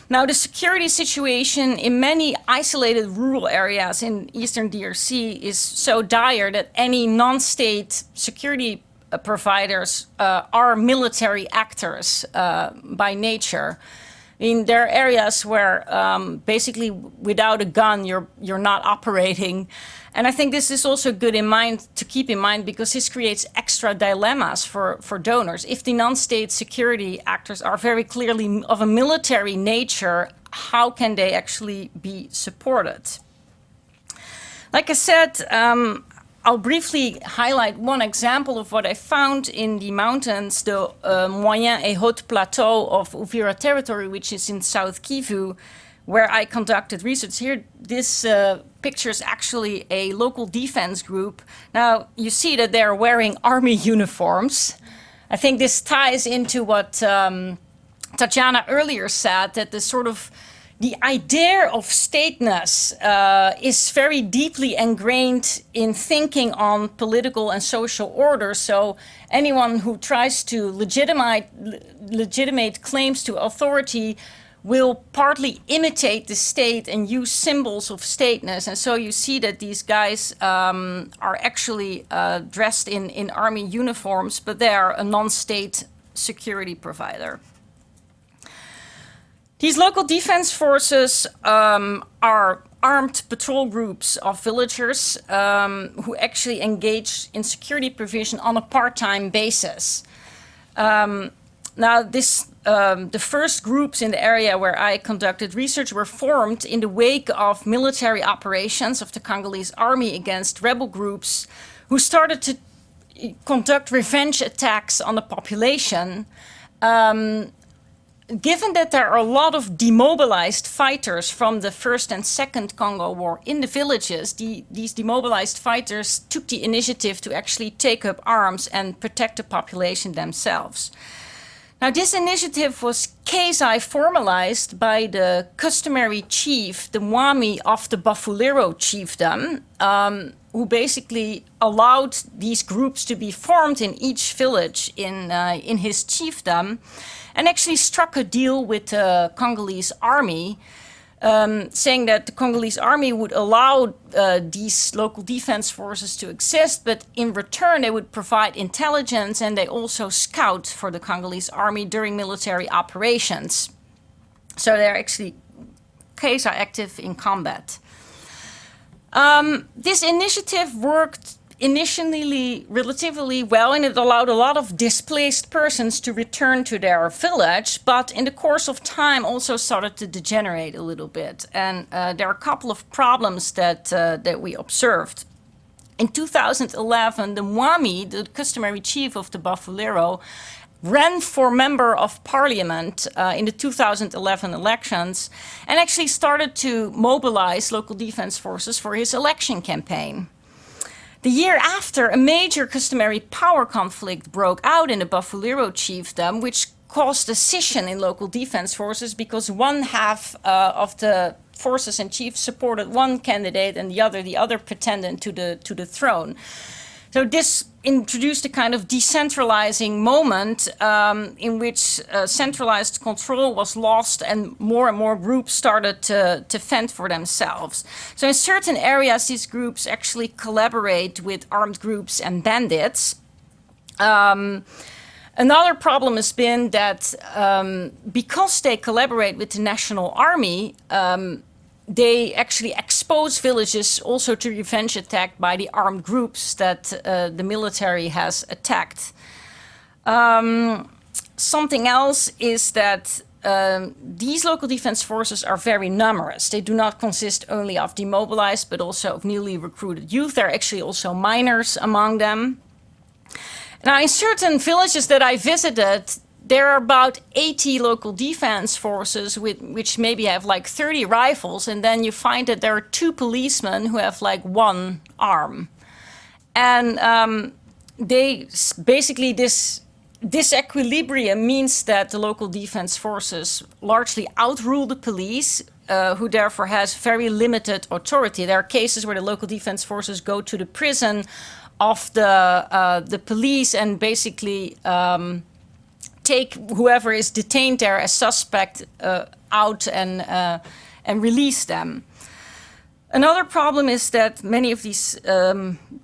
Now, the security situation in many isolated rural areas in Eastern DRC is so dire that any non-state security providers are military actors by nature. I mean, there are areas where basically without a gun you're not operating, and I think this is also good to keep in mind because this creates extra dilemmas for donors. If the non-state security actors are very clearly of a military nature, how can they actually be supported? Like I said, I'll briefly highlight one example of what I found in the mountains, the Moyen et Haut Plateau of Uvira territory, which is in South Kivu, where I conducted research. Here, this picture is actually a local defense group. Now, you see that they're wearing army uniforms. I think this ties into what Tatjana earlier said, that the idea of stateness is very deeply ingrained in thinking on political and social order. So anyone who tries to legitimate claims to authority will partly imitate the state and use symbols of stateness. And so you see that these guys are actually dressed in army uniforms, but they are a non-state security provider. These local defense forces are armed patrol groups of villagers who actually engage in security provision on a part-time basis. Now, the first groups in the area where I conducted research were formed in the wake of military operations of the Congolese army against rebel groups who started to conduct revenge attacks on the population. Given that there are a lot of demobilized fighters from the First and Second Congo War in the villages, these demobilized fighters took the initiative to actually take up arms and protect the population themselves. Now, this initiative was quasi-formalized by the customary chief, the Mwami of the Bafulero chiefdom, who basically allowed these groups to be formed in each village in his chiefdom, and actually struck a deal with the Congolese army, saying that the Congolese army would allow these local defense forces to exist, but in return they would provide intelligence and they also scout for the Congolese army during military operations. So they're actually quasi-active in combat. This initiative worked initially relatively well, and it allowed a lot of displaced persons to return to their village, but in the course of time also started to degenerate a little bit. And there are a couple of problems that we observed. In 2011, the Mwami, the customary chief of the Bafulero, ran for member of parliament in the 2011 elections and actually started to mobilize local defense forces for his election campaign. The year after, a major customary power conflict broke out in the Bafulero chiefdom, which caused a scission in local defense forces because one half of the forces and chiefs supported one candidate and the other pretended to the throne. So this introduced a kind of decentralizing moment in which centralized control was lost and more groups started to fend for themselves. So in certain areas, these groups actually collaborate with armed groups and bandits. Another problem has been that because they collaborate with the national army, they actually expose villages also to revenge attack by the armed groups that the military has attacked. Something else is that these local defense forces are very numerous. They do not consist only of demobilized, but also of newly recruited youth. There are actually also minors among them. Now, in certain villages that I visited, there are about 80 local defense forces which maybe have like 30 rifles, and then you find that there are 2 policemen who have like 1 arm. And they basically this this equilibrium means that the local defense forces largely outrule the police, who therefore has very limited authority. There are cases where the local defense forces go to the prison of the police and basically take whoever is detained there as suspect out and release them. Another problem is that many of these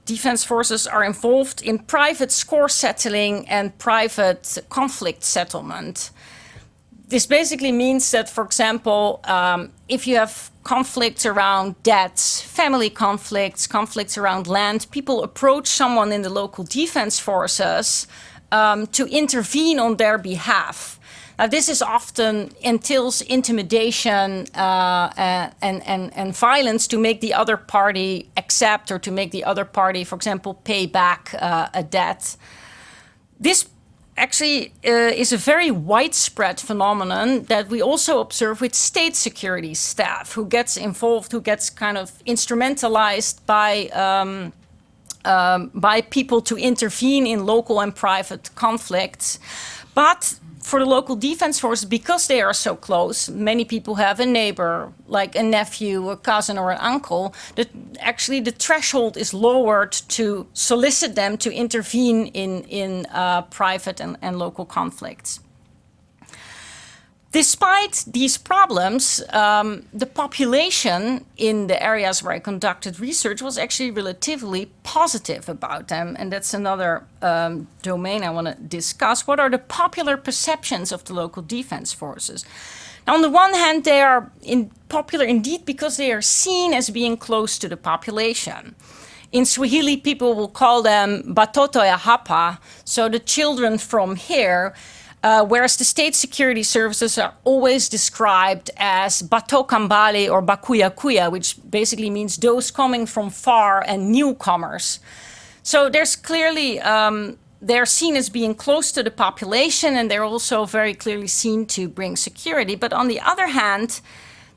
defense forces are involved in private score settling and private conflict settlement. This basically means that, for example, if you have conflicts around debts, family conflicts, conflicts around land, people approach someone in the local defense forces to intervene on their behalf. This is often entails intimidation and violence to make the other party accept or to make the other party, for example, pay back a debt. This actually is a very widespread phenomenon that we also observe with state security staff who gets involved, who gets kind of instrumentalized by people to intervene in local and private conflicts. But for the local defense forces, because they are so close, many people have a neighbor, like a nephew, a cousin, or an uncle, that actually the threshold is lowered to solicit them to intervene in private and local conflicts. Despite these problems, the population in the areas where I conducted research was actually relatively positive about them. And that's another domain I want to discuss. What are the popular perceptions of the local defense forces? Now, on the one hand, they are popular indeed because they are seen as being close to the population. In Swahili, people will call them batoto ya hapa, so the children from here. Whereas the state security services are always described as Bato Kambale or Bakuya Kuya, which basically means those coming from far and newcomers. So there's clearly, they're seen as being close to the population, and they're also very clearly seen to bring security. But on the other hand,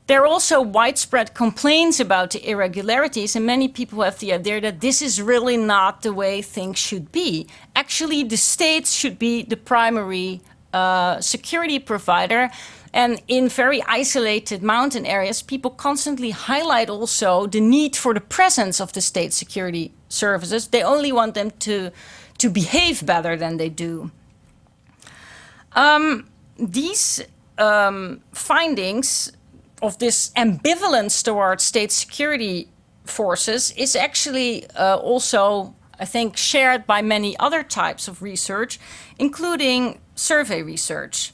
there are also widespread complaints about the irregularities, and many people have the idea that this is really not the way things should be. Actually, the states should be the primary security provider. And in very isolated mountain areas, people constantly highlight also the need for the presence of the state security services. They only want them to behave better than they do. These findings of this ambivalence towards state security forces is actually also, I think, shared by many other types of research, including survey research.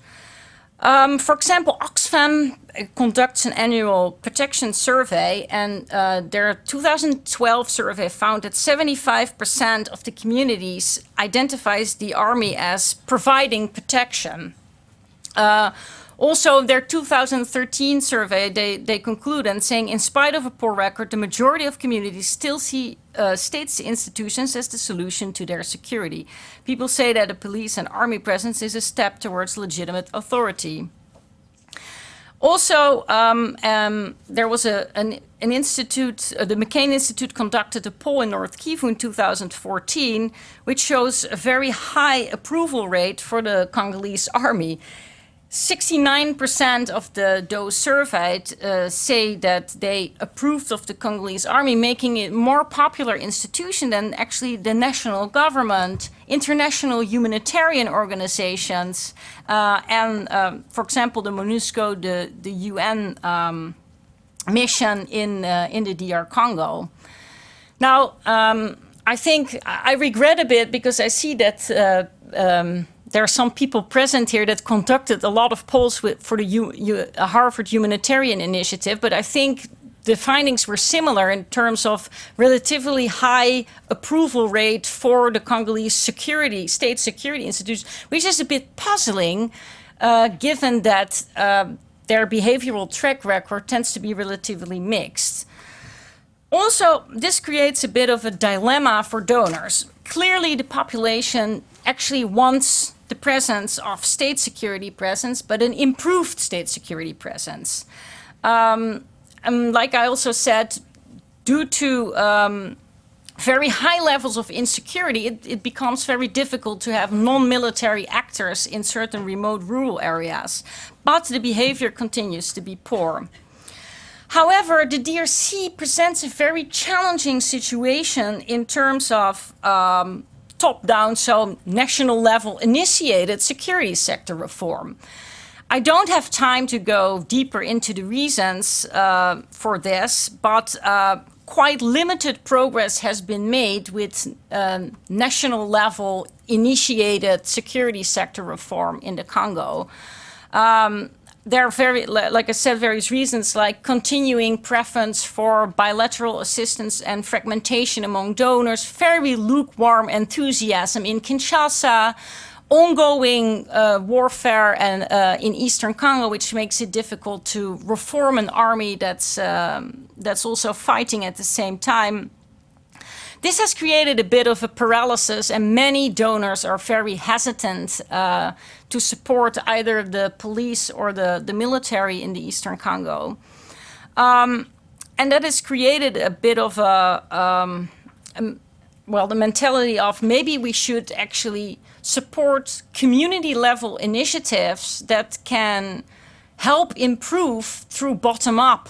For example, Oxfam conducts an annual protection survey, and their 2012 survey found that 75% of the communities identifies the army as providing protection. Also, their 2013 survey, they conclude and saying, in spite of a poor record, the majority of communities still see state institutions as the solution to their security. People say that a police and army presence is a step towards legitimate authority. Also, there was an institute, the McCain Institute conducted a poll in North Kivu in 2014, which shows a very high approval rate for the Congolese army. 69% of those surveyed say that they approved of the Congolese army, making it a more popular institution than actually the national government, international humanitarian organizations, and, for example, the MONUSCO, the UN mission in the DR Congo. Now, I think I regret a bit because I see that there are some people present here that conducted a lot of polls for the Harvard Humanitarian Initiative, but I think the findings were similar in terms of relatively high approval rate for the Congolese state security institutions, which is a bit puzzling, given that their behavioral track record tends to be relatively mixed. Also, this creates a bit of a dilemma for donors. Clearly, the population actually wants the presence of state security presence, but an improved state security presence. Like I also said, due to very high levels of insecurity, it becomes very difficult to have non-military actors in certain remote rural areas. But the behavior continues to be poor. However, the DRC presents a very challenging situation in terms of top-down, so national level initiated security sector reform. I don't have time to go deeper into the reasons for this, but quite limited progress has been made with national level initiated security sector reform in the Congo. There are like I said, various reasons like continuing preference for bilateral assistance and fragmentation among donors, very lukewarm enthusiasm in Kinshasa, ongoing warfare in Eastern Congo, which makes it difficult to reform an army that's also fighting at the same time. This has created a bit of a paralysis, and many donors are very hesitant to support either the police or the military in the Eastern Congo. And that has created a bit of the mentality of maybe we should actually support community-level initiatives that can help improve through bottom-up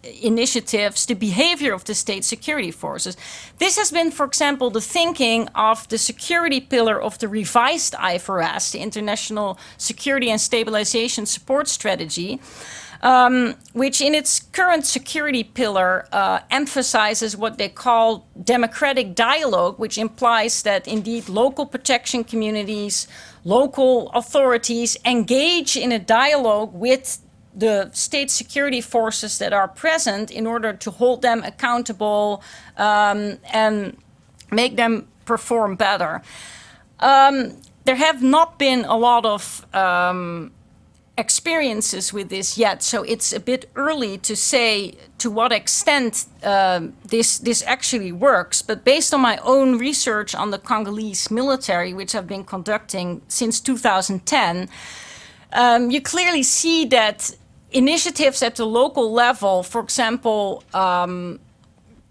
initiatives the behavior of the state security forces. This has been, for example, the thinking of the security pillar of the revised IFRS, the International Security and Stabilization Support Strategy, which in its current security pillar emphasizes what they call democratic dialogue, which implies that indeed local protection communities, local authorities engage in a dialogue with the state security forces that are present in order to hold them accountable and make them perform better. There have not been a lot of experiences with this yet, so it's a bit early to say to what extent this actually works. But based on my own research on the Congolese military, which I've been conducting since 2010, you clearly see that initiatives at the local level, for example,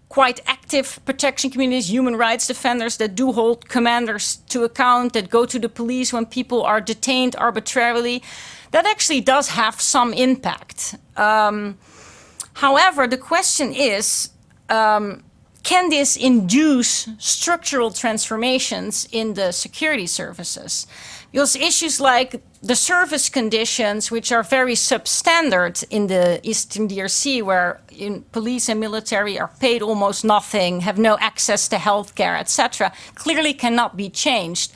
quite active protection communities, human rights defenders that do hold commanders to account, that go to the police when people are detained arbitrarily, that actually does have some impact. However, the question is, can this induce structural transformations in the security services? Because issues like the service conditions, which are very substandard in the Eastern DRC, where police and military are paid almost nothing, have no access to healthcare, etc., clearly cannot be changed.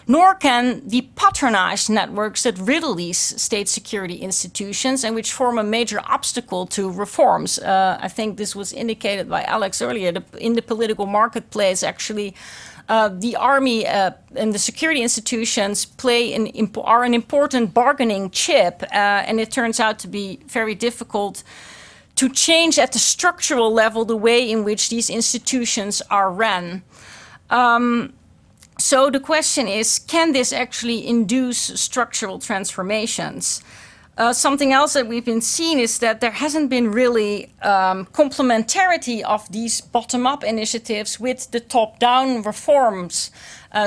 Nor can the patronage networks that riddle these state security institutions and which form a major obstacle to reforms. I think this was indicated by Alex earlier. In the political marketplace, actually, the army and the security institutions are an important bargaining chip, and it turns out to be very difficult to change at the structural level the way in which these institutions are run. So the question is, can this actually induce structural transformations? Something else that we've been seeing is that there hasn't been really complementarity of these bottom-up initiatives with the top-down reforms.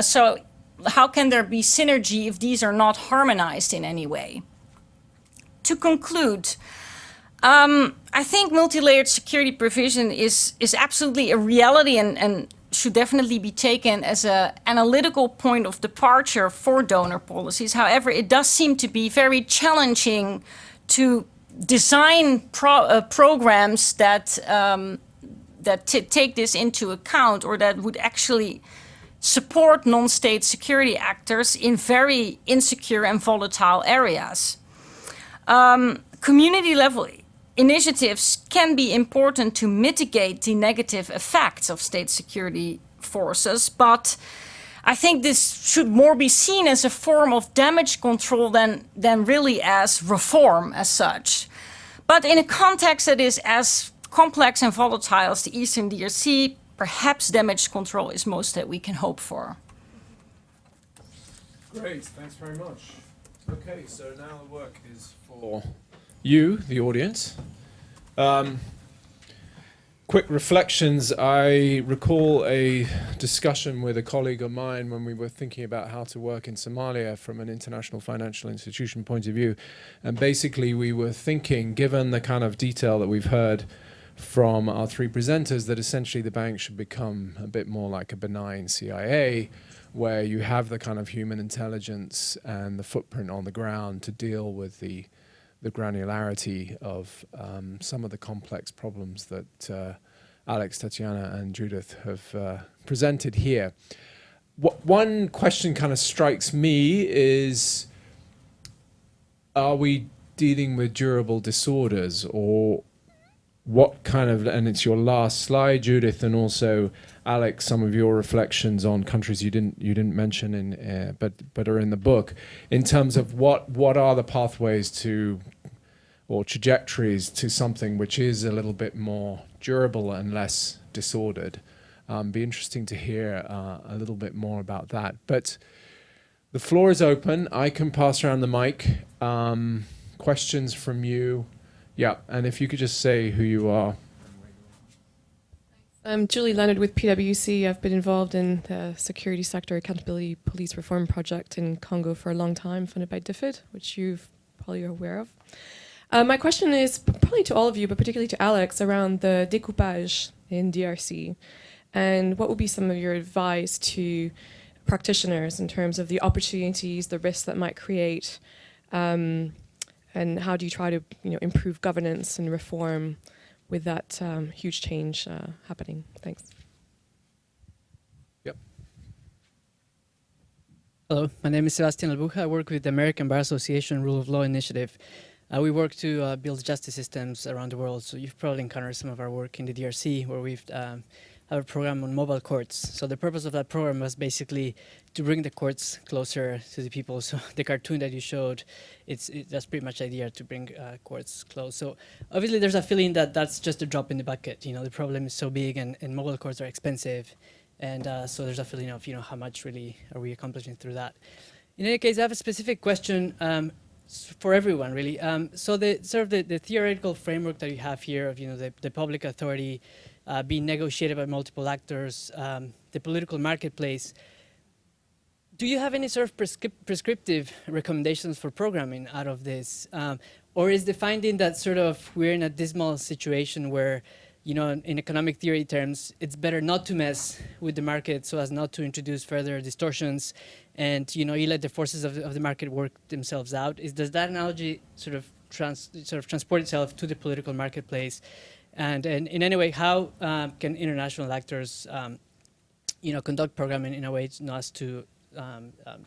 So how can there be synergy if these are not harmonized in any way? To conclude, I think multi-layered security provision is absolutely a reality and should definitely be taken as an analytical point of departure for donor policies. However, it does seem to be very challenging to design programs that take this into account or that would actually support non-state security actors in very insecure and volatile areas. Community-level initiatives can be important to mitigate the negative effects of state security forces, but I think this should more be seen as a form of damage control than really as reform as such. But in a context that is as complex and volatile as the Eastern DRC, perhaps damage control is most that we can hope for. Great, thanks very much. Okay, so now the work is for you, the audience. quick reflections. I recall a discussion with a colleague of mine when we were thinking about how to work in Somalia from an international financial institution point of view. And basically we were thinking, given the kind of detail that we've heard from our three presenters, that essentially the bank should become a bit more like a benign CIA, where you have the kind of human intelligence and the footprint on the ground to deal with the granularity of some of the complex problems that Alex, Tatiana, and Judith have presented here. One question kind of strikes me is, are we dealing with durable disorders, or what kind of, and it's your last slide, Judith, and also Alex, some of your reflections on countries you didn't mention in, but are in the book, in terms of what are the pathways to, or trajectories to something which is a little bit more durable and less disordered. Be interesting to hear a little bit more about that. But the floor is open. I can pass around the mic. Questions from you. Yeah, and if you could just say who you are. I'm Julie Leonard with PwC. I've been involved in the security sector accountability police reform project in Congo for a long time, funded by DFID, which you've probably are aware of. My question is probably to all of you, but particularly to Alex, around the découpage in DRC. And what would be some of your advice to practitioners in terms of the opportunities, the risks that might create, and how do you try to improve governance and reform with that huge change happening? Thanks. Yep. Hello, my name is Sebastian Albuja. I work with the American Bar Association Rule of Law Initiative. We work to build justice systems around the world. So you've probably encountered some of our work in the DRC, where we've have a program on mobile courts. So the purpose of that program was basically to bring the courts closer to the people. So the cartoon that you showed, that's pretty much the idea, to bring courts close. So obviously there's a feeling that that's just a drop in the bucket. The problem is so big, and mobile courts are expensive. And so there's a feeling of, how much really are we accomplishing through that. In any case, I have a specific question for everyone, really. So the theoretical framework that you have here of, the public authority being negotiated by multiple actors, the political marketplace, do you have any sort of prescriptive recommendations for programming out of this? Or is the finding that sort of we're in a dismal situation where, in economic theory terms, it's better not to mess with the market so as not to introduce further distortions, and you let the forces of the market work themselves out? Does that analogy sort of transport itself to the political marketplace? And in any way, how can international actors, conduct programming in a way not as to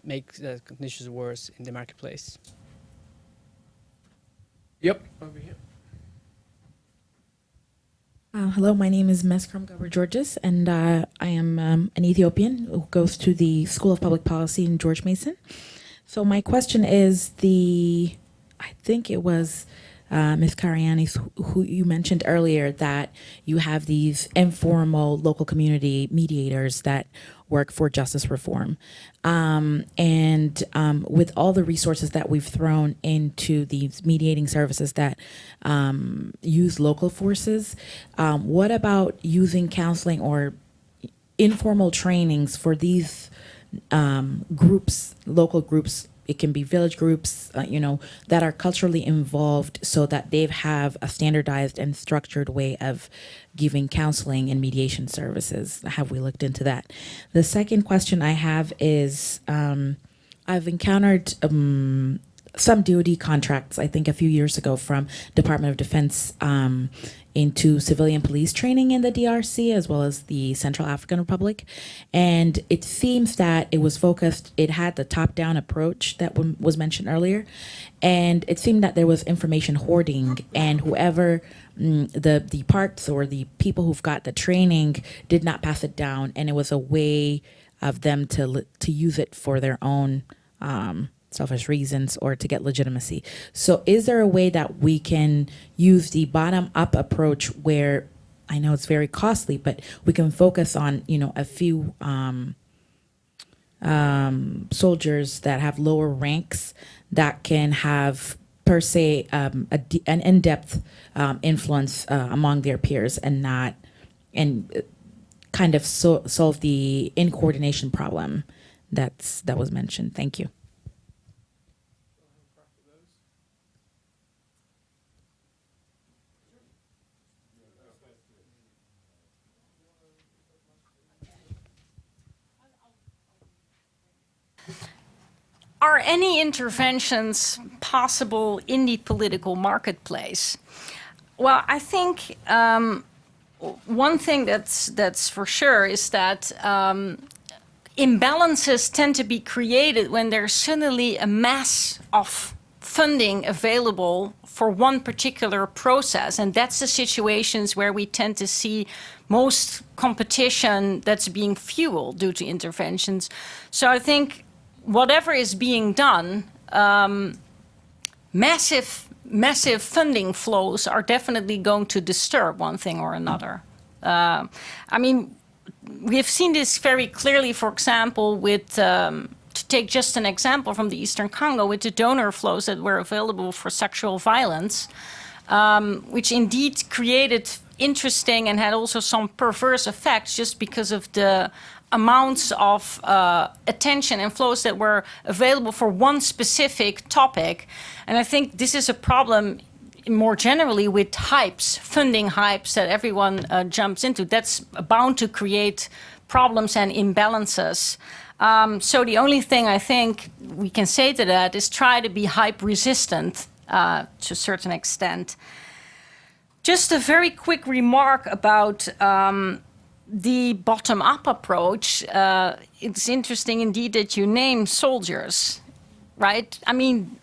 make the conditions worse in the marketplace? Yep, over here. Hello, my name is Meskram Gaber-Georges, and I am an Ethiopian who goes to the School of Public Policy in George Mason. So my question is I think it was Ms. Karianis, who you mentioned earlier, that you have these informal local community mediators that work for justice reform. And with all the resources that we've thrown into these mediating services that use local forces, what about using counseling or informal trainings for these groups, local groups? It can be village groups, that are culturally involved, so that they have a standardized and structured way of giving counseling and mediation services. Have we looked into that? The second question I have is, I've encountered some DoD contracts, I think a few years ago, from Department of Defense into civilian police training in the DRC as well as the Central African Republic. And it seems that it was focused, it had the top-down approach that was mentioned earlier. And it seemed that there was information hoarding, and whoever the parts or the people who've got the training did not pass it down. And it was a way of them to use it for their own selfish reasons or to get legitimacy. So is there a way that we can use the bottom-up approach where, I know it's very costly, but we can focus on, a few soldiers that have lower ranks that can have, an in-depth influence among their peers, and not and kind of solve the in-coordination problem that was mentioned. Thank you. Are any interventions possible in the political marketplace? Well, I think one thing that's for sure is that imbalances tend to be created when there's suddenly a mass of funding available for one particular process. And that's the situations where we tend to see most competition that's being fueled due to interventions. So I think whatever is being done, massive funding flows are definitely going to disturb one thing or another. I mean, we have seen this very clearly, for example, with, to take just an example from the Eastern Congo, with the donor flows that were available for sexual violence, which indeed created interesting and had also some perverse effects just because of the amounts of attention and flows that were available for one specific topic. And I think this is a problem more generally with hypes, funding hypes that everyone jumps into. That's bound to create problems and imbalances. So the only thing I think we can say to that is try to be hype resistant to a certain extent. Just a very quick remark about the bottom-up approach. It's interesting indeed that you name soldiers, right? I mean,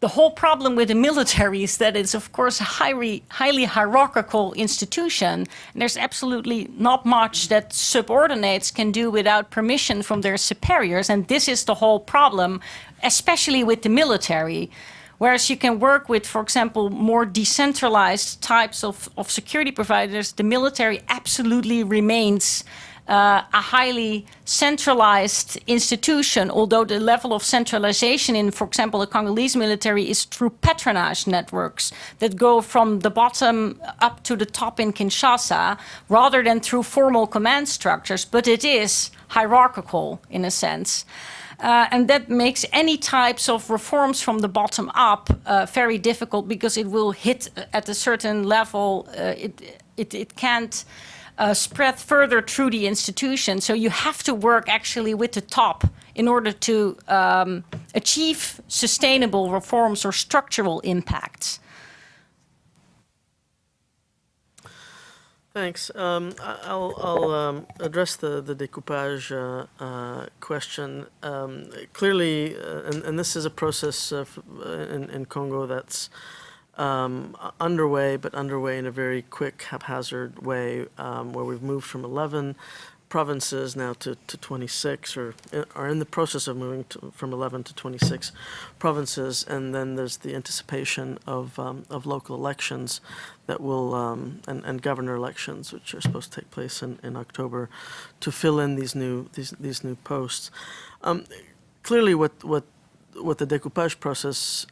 the whole problem with the military is that it's, of course, a highly hierarchical institution. And there's absolutely not much that subordinates can do without permission from their superiors. And this is the whole problem, especially with the military. Whereas you can work with, for example, more decentralized types of security providers, the military absolutely remains a highly centralized institution, although the level of centralization in, for example, the Congolese military is through patronage networks that go from the bottom up to the top in Kinshasa, rather than through formal command structures, but it is hierarchical in a sense. And that makes any types of reforms from the bottom up very difficult, because it will hit at a certain level. It can't spread further through the institution. So you have to work actually with the top in order to achieve sustainable reforms or structural impacts. Thanks. I'll address the decoupage question. Clearly, and this is a process in Congo that's underway, but underway in a very quick, haphazard way, where we've moved from 11 provinces now to 26, or are in the process of moving from 11 to 26 provinces, and then there's the anticipation of local elections that will and governor elections, which are supposed to take place in October, to fill in these new posts. Clearly, what the decoupage process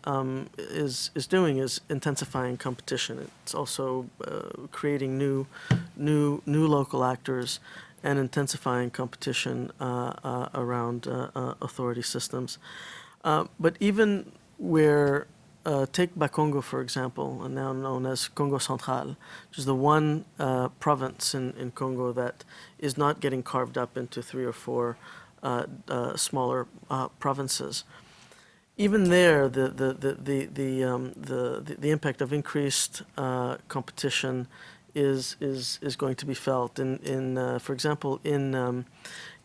is doing is intensifying competition. It's also creating new local actors and intensifying competition around authority systems. But even where, take Bakongo, for example, now known as Congo Central, which is the one province in Congo that is not getting carved up into 3 or 4 smaller provinces. Even there, the impact of increased competition is going to be felt. For example, in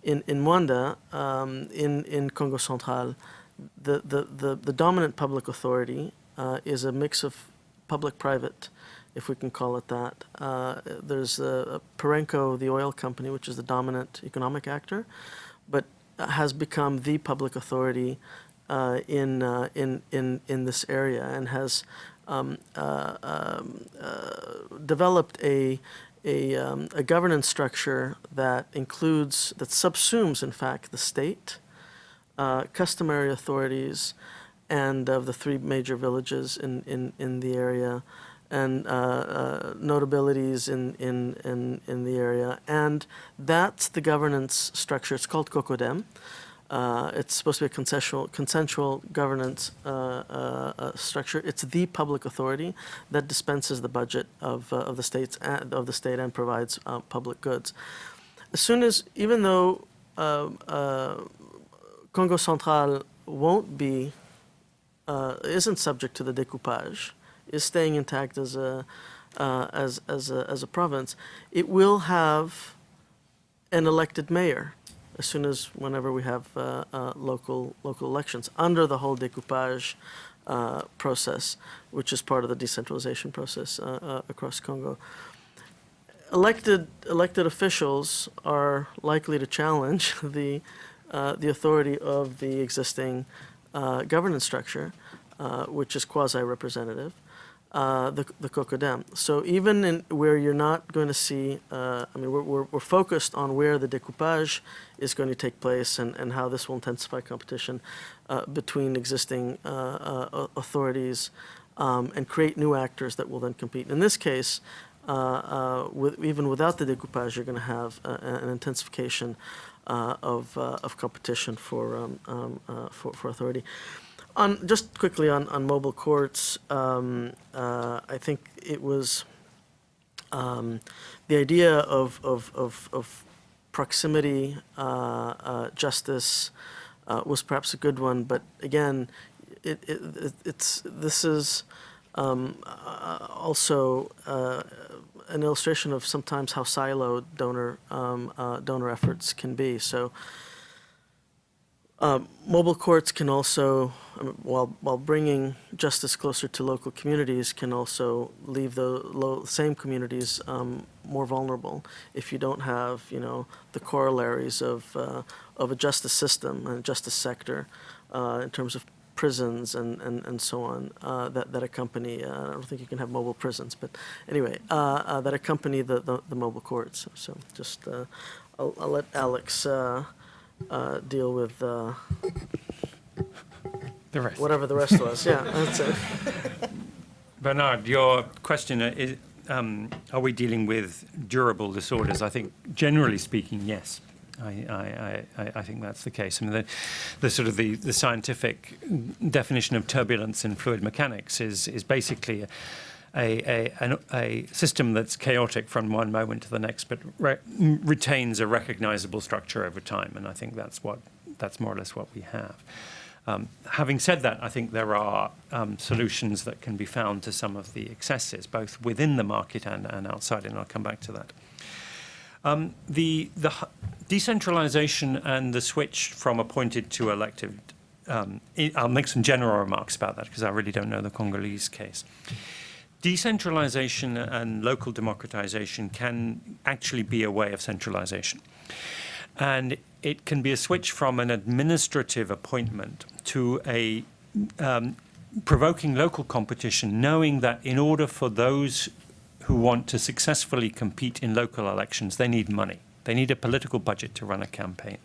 Mwanda, in Congo Central, the dominant public authority is a mix of public-private, if we can call it that. There's Perenco, the oil company, which is the dominant economic actor, but has become the public authority in this area, and has developed a governance structure that subsumes, in fact, the state, customary authorities, and of the 3 major villages in the area, and notabilities in the area, and that's the governance structure. It's called COCODEM. It's supposed to be a consensual governance structure. It's the public authority that dispenses the budget of the state and provides public goods. As soon as, even though Congo Central won't be, isn't subject to the découpage, is staying intact as a province, it will have an elected mayor as soon as whenever we have local elections under the whole découpage process, which is part of the decentralization process across Congo. Elected officials are likely to challenge the authority of the existing governance structure, which is quasi-representative, the COCODEM. So even where you're not going to see, we're focused on where the découpage is going to take place and how this will intensify competition between existing authorities and create new actors that will then compete. In this case, even without the découpage, you're going to have an intensification of competition for authority. Just quickly on mobile courts, I think it was the idea of proximity justice was perhaps a good one, but again, this is also an illustration of sometimes how siloed donor efforts can be. So mobile courts can also, while bringing justice closer to local communities, can also leave the same communities more vulnerable if you don't have, the corollaries of a justice system and a justice sector in terms of prisons and so on that accompany. I don't think you can have mobile prisons, but anyway, that accompany the mobile courts. So just I'll let Alex deal with The rest. whatever the rest was. Yeah, that's it. Bernard, your question is, are we dealing with durable disorders? I think, generally speaking, yes. I think that's the case. I mean, the sort of the scientific definition of turbulence in fluid mechanics is basically a system that's chaotic from one moment to the next, but retains a recognizable structure over time. And I think that's more or less what we have. Having said that, I think there are solutions that can be found to some of the excesses, both within the market and outside, and I'll come back to that. The decentralization and the switch from appointed to elected, I'll make some general remarks about that because I really don't know the Congolese case. Decentralization and local democratization can actually be a way of centralization. And it can be a switch from an administrative appointment to a provoking local competition, knowing that in order for those who want to successfully compete in local elections, they need money. They need a political budget to run a campaign.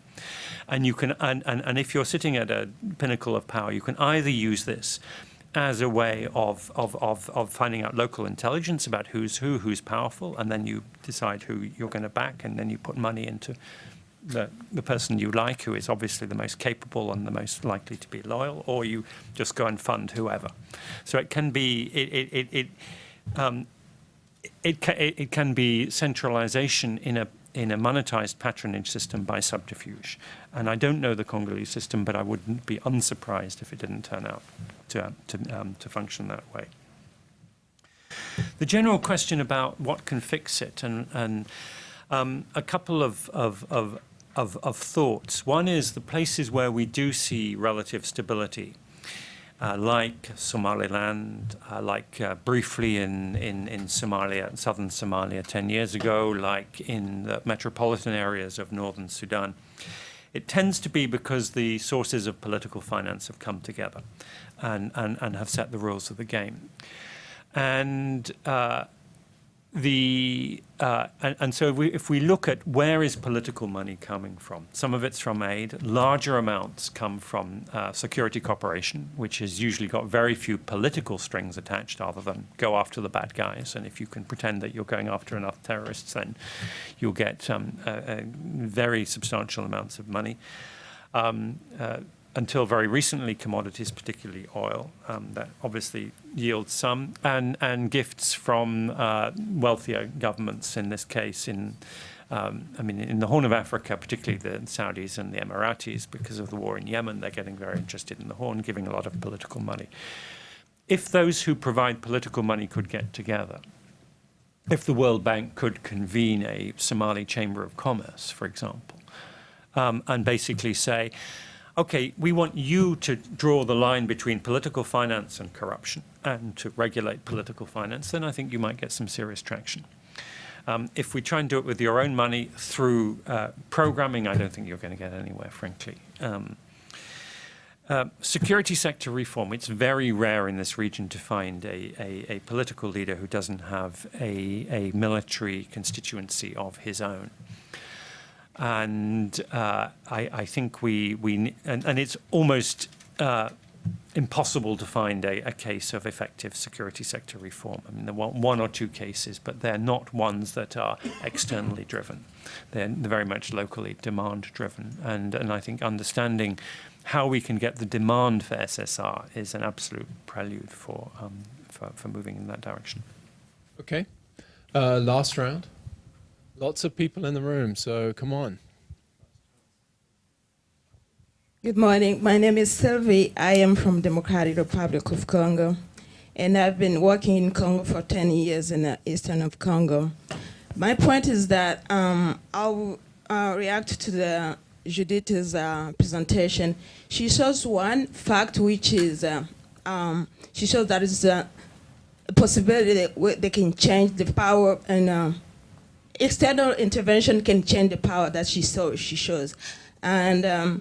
And you can, and if you're sitting at a pinnacle of power, you can either use this as a way of finding out local intelligence about who's powerful, and then you decide who you're going to back, and then you put money into the person you like, who is obviously the most capable and the most likely to be loyal, or you just go and fund whoever. So it can be it can be centralization in a monetized patronage system by subterfuge. And I don't know the Congolese system, but I wouldn't be unsurprised if it didn't turn out to function that way. The general question about what can fix it, and a couple of thoughts. One is the places where we do see relative stability, like Somaliland, briefly in Somalia, southern Somalia 10 years ago, like in the metropolitan areas of northern Sudan. It tends to be because the sources of political finance have come together and have set the rules of the game. And so if we look at where is political money coming from, some of it's from aid. Larger amounts come from security cooperation, which has usually got very few political strings attached other than go after the bad guys. And if you can pretend that you're going after enough terrorists, then you'll get very substantial amounts of money. Until very recently, commodities, particularly oil, that obviously yields some, and gifts from wealthier governments. In this case, in the Horn of Africa, particularly the Saudis and the Emiratis, because of the war in Yemen, they're getting very interested in the Horn, giving a lot of political money. If those who provide political money could get together, if the World Bank could convene a Somali Chamber of Commerce, for example, and basically say, okay, we want you to draw the line between political finance and corruption and to regulate political finance, then I think you might get some serious traction. If we try and do it with your own money through programming, I don't think you're going to get anywhere, frankly. Security sector reform, it's very rare in this region to find a political leader who doesn't have a military constituency of his own. And I think and it's almost impossible to find a case of effective security sector reform. I mean, there are one or two cases, but they're not ones that are externally driven. They're very much locally demand driven. And I think understanding how we can get the demand for SSR is an absolute prelude for moving in that direction. Okay. Last round. Lots of people in the room, so come on. Good morning. My name is Sylvie. I am from Democratic Republic of Congo, and I've been working in Congo for 10 years in the eastern of Congo. My point is that I'll react to the Judith's presentation. She shows one fact, which is she shows that it's a possibility that they can change the power, and external intervention can change the power that she shows. And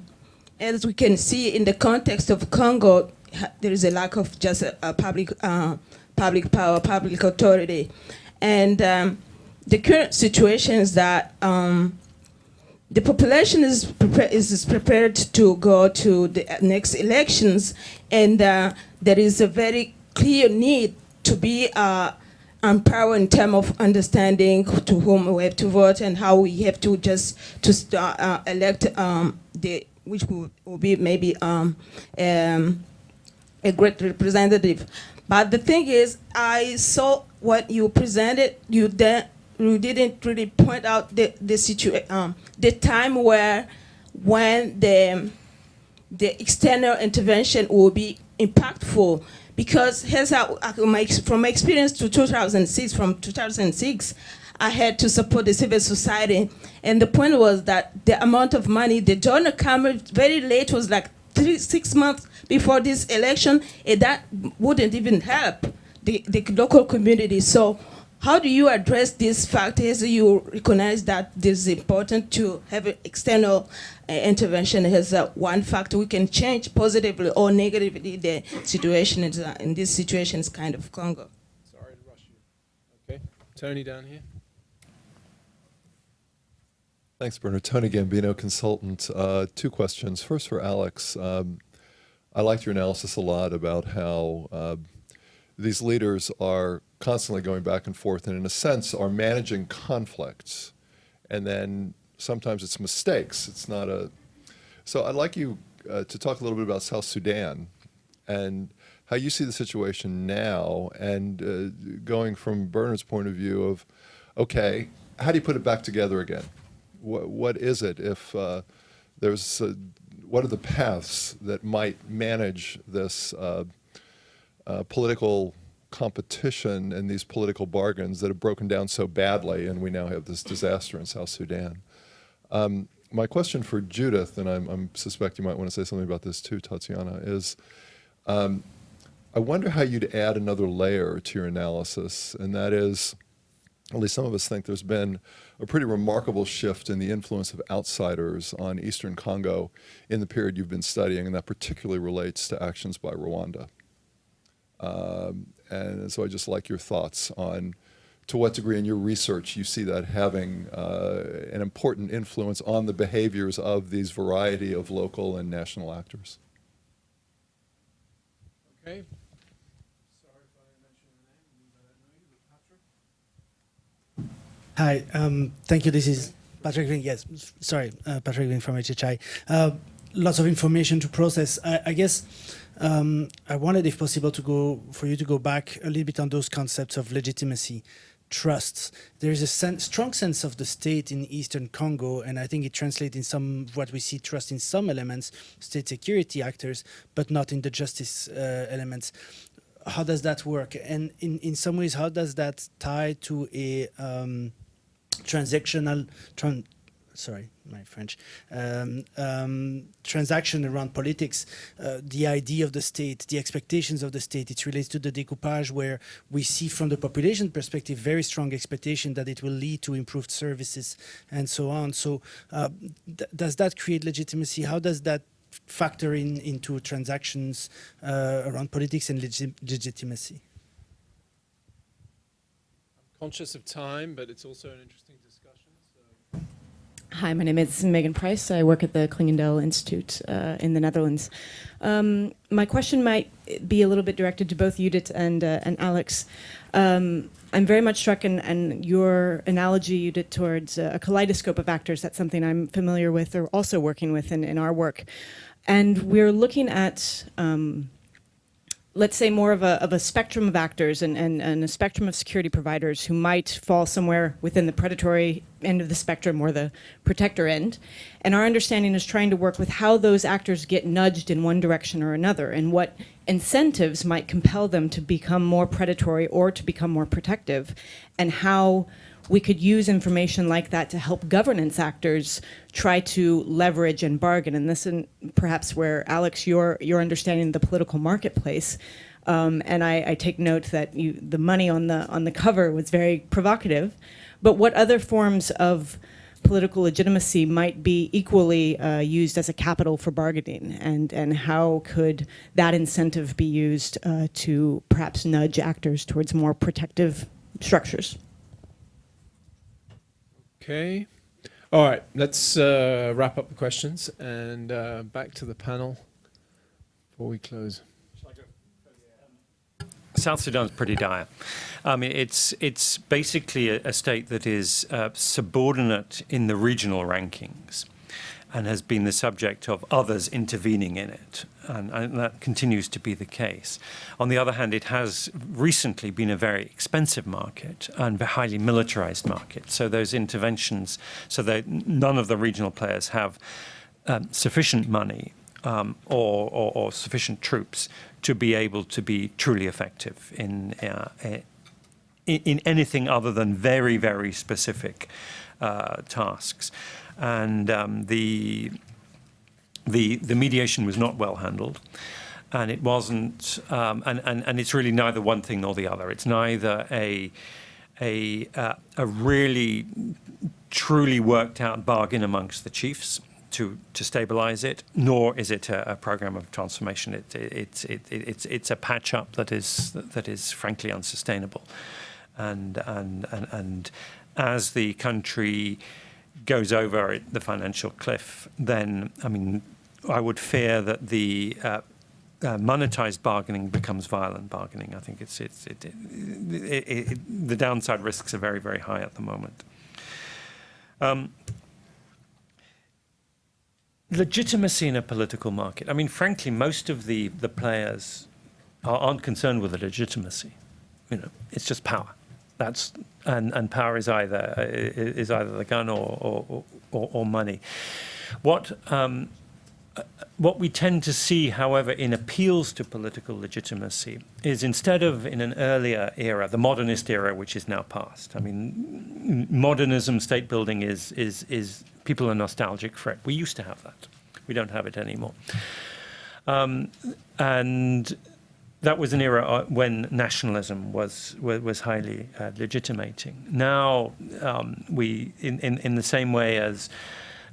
as we can see in the context of Congo, there is a lack of just public power, public authority. And the current situation is that the population is prepared to go to the next elections, and there is a very clear need to be empowered in terms of understanding to whom we have to vote and how we have to elect which will be maybe a great representative. But the thing is, I saw what you presented. You didn't really point out the time when the external intervention will be impactful. Because from my experience from 2006, I had to support the civil society. And the point was that the amount of money, the donor came very late, was like 6 months before this election, and that wouldn't even help the local community. So how do you address these factors? You recognize that this is important to have an external intervention as one factor. We can change positively or negatively the situation in this situation is kind of Congo. Sorry to rush you. Okay. Tony down here. Thanks, Bernard. Tony Gambino, consultant. Two questions. First for Alex. I liked your analysis a lot about how these leaders are constantly going back and forth and in a sense are managing conflicts. And then sometimes it's mistakes. It's not a... So I'd like you to talk a little bit about South Sudan and how you see the situation now, and going from Bernard's point of view of, okay, how do you put it back together again? What is it if there's... what are the paths that might manage this political competition and these political bargains that have broken down so badly, and we now have this disaster in South Sudan? My question for Judith, and I suspect you might want to say something about this too, Tatiana, is I wonder how you'd add another layer to your analysis, and that is, at least some of us think there's been a pretty remarkable shift in the influence of outsiders on Eastern Congo in the period you've been studying, and that particularly relates to actions by Rwanda. And so I just like your thoughts on to what degree in your research you see that having an important influence on the behaviors of these variety of local and national actors. Okay. Hi, thank you. This is Patrick Green. Yes, sorry, Patrick Green from HHI. Lots of information to process. I guess I wanted, if possible, for you to go back a little bit on those concepts of legitimacy, trusts. There is a strong sense of the state in Eastern Congo, and I think it translates in some what we see trust in some elements, state security actors, but not in the justice elements. How does that work? And in some ways, how does that tie to a transaction around politics, the idea of the state, the expectations of the state? It relates to the découpage, where we see from the population perspective very strong expectation that it will lead to improved services and so on. So does that create legitimacy? How does that factor into transactions around politics and legitimacy? I'm conscious of time, but it's also an interesting discussion. So. Hi, my name is Megan Price. I work at the Klingendal Institute in the Netherlands. My question might be a little bit directed to both Judith and Alex. I'm very much struck, and your analogy, Judith, towards a kaleidoscope of actors. That's something I'm familiar with, or also working with in our work. And we're looking at, let's say, more of a spectrum of actors and a spectrum of security providers who might fall somewhere within the predatory end of the spectrum or the protector end. And our understanding is trying to work with how those actors get nudged in one direction or another, and what incentives might compel them to become more predatory or to become more protective, and how we could use information like that to help governance actors try to leverage and bargain. And this is perhaps where, Alex, your understanding of the political marketplace, and I take note that the money on the cover was very provocative, but what other forms of political legitimacy might be equally used as a capital for bargaining, and how could that incentive be used to perhaps nudge actors towards more protective structures? Okay. All right. Let's wrap up the questions and back to the panel before we close. South Sudan's pretty dire. It's basically a state that is subordinate in the regional rankings and has been the subject of others intervening in it, and that continues to be the case. On the other hand, it has recently been a very expensive market and a highly militarized market. So those interventions, so that none of the regional players have sufficient money or sufficient troops to be able to be truly effective in anything other than very, very specific tasks. And the mediation was not well handled, and it wasn't, and it's really neither one thing nor the other. It's neither a really truly worked out bargain amongst the chiefs to stabilize it, nor is it a program of transformation. It's a patch up that is frankly unsustainable, and as the country goes over the financial cliff, then I would fear that the monetized bargaining becomes violent bargaining. I think the downside risks are very, very high at the moment. Legitimacy in a political market. Frankly, most of the players aren't concerned with the legitimacy. It's just power. And power is either the gun or money. What we tend to see, however, in appeals to political legitimacy is, instead of in an earlier era, the modernist era, which is now past. Modernism, state building is people are nostalgic for it. We used to have that. We don't have it anymore. And that was an era when nationalism was highly legitimating. Now, we, in the same way as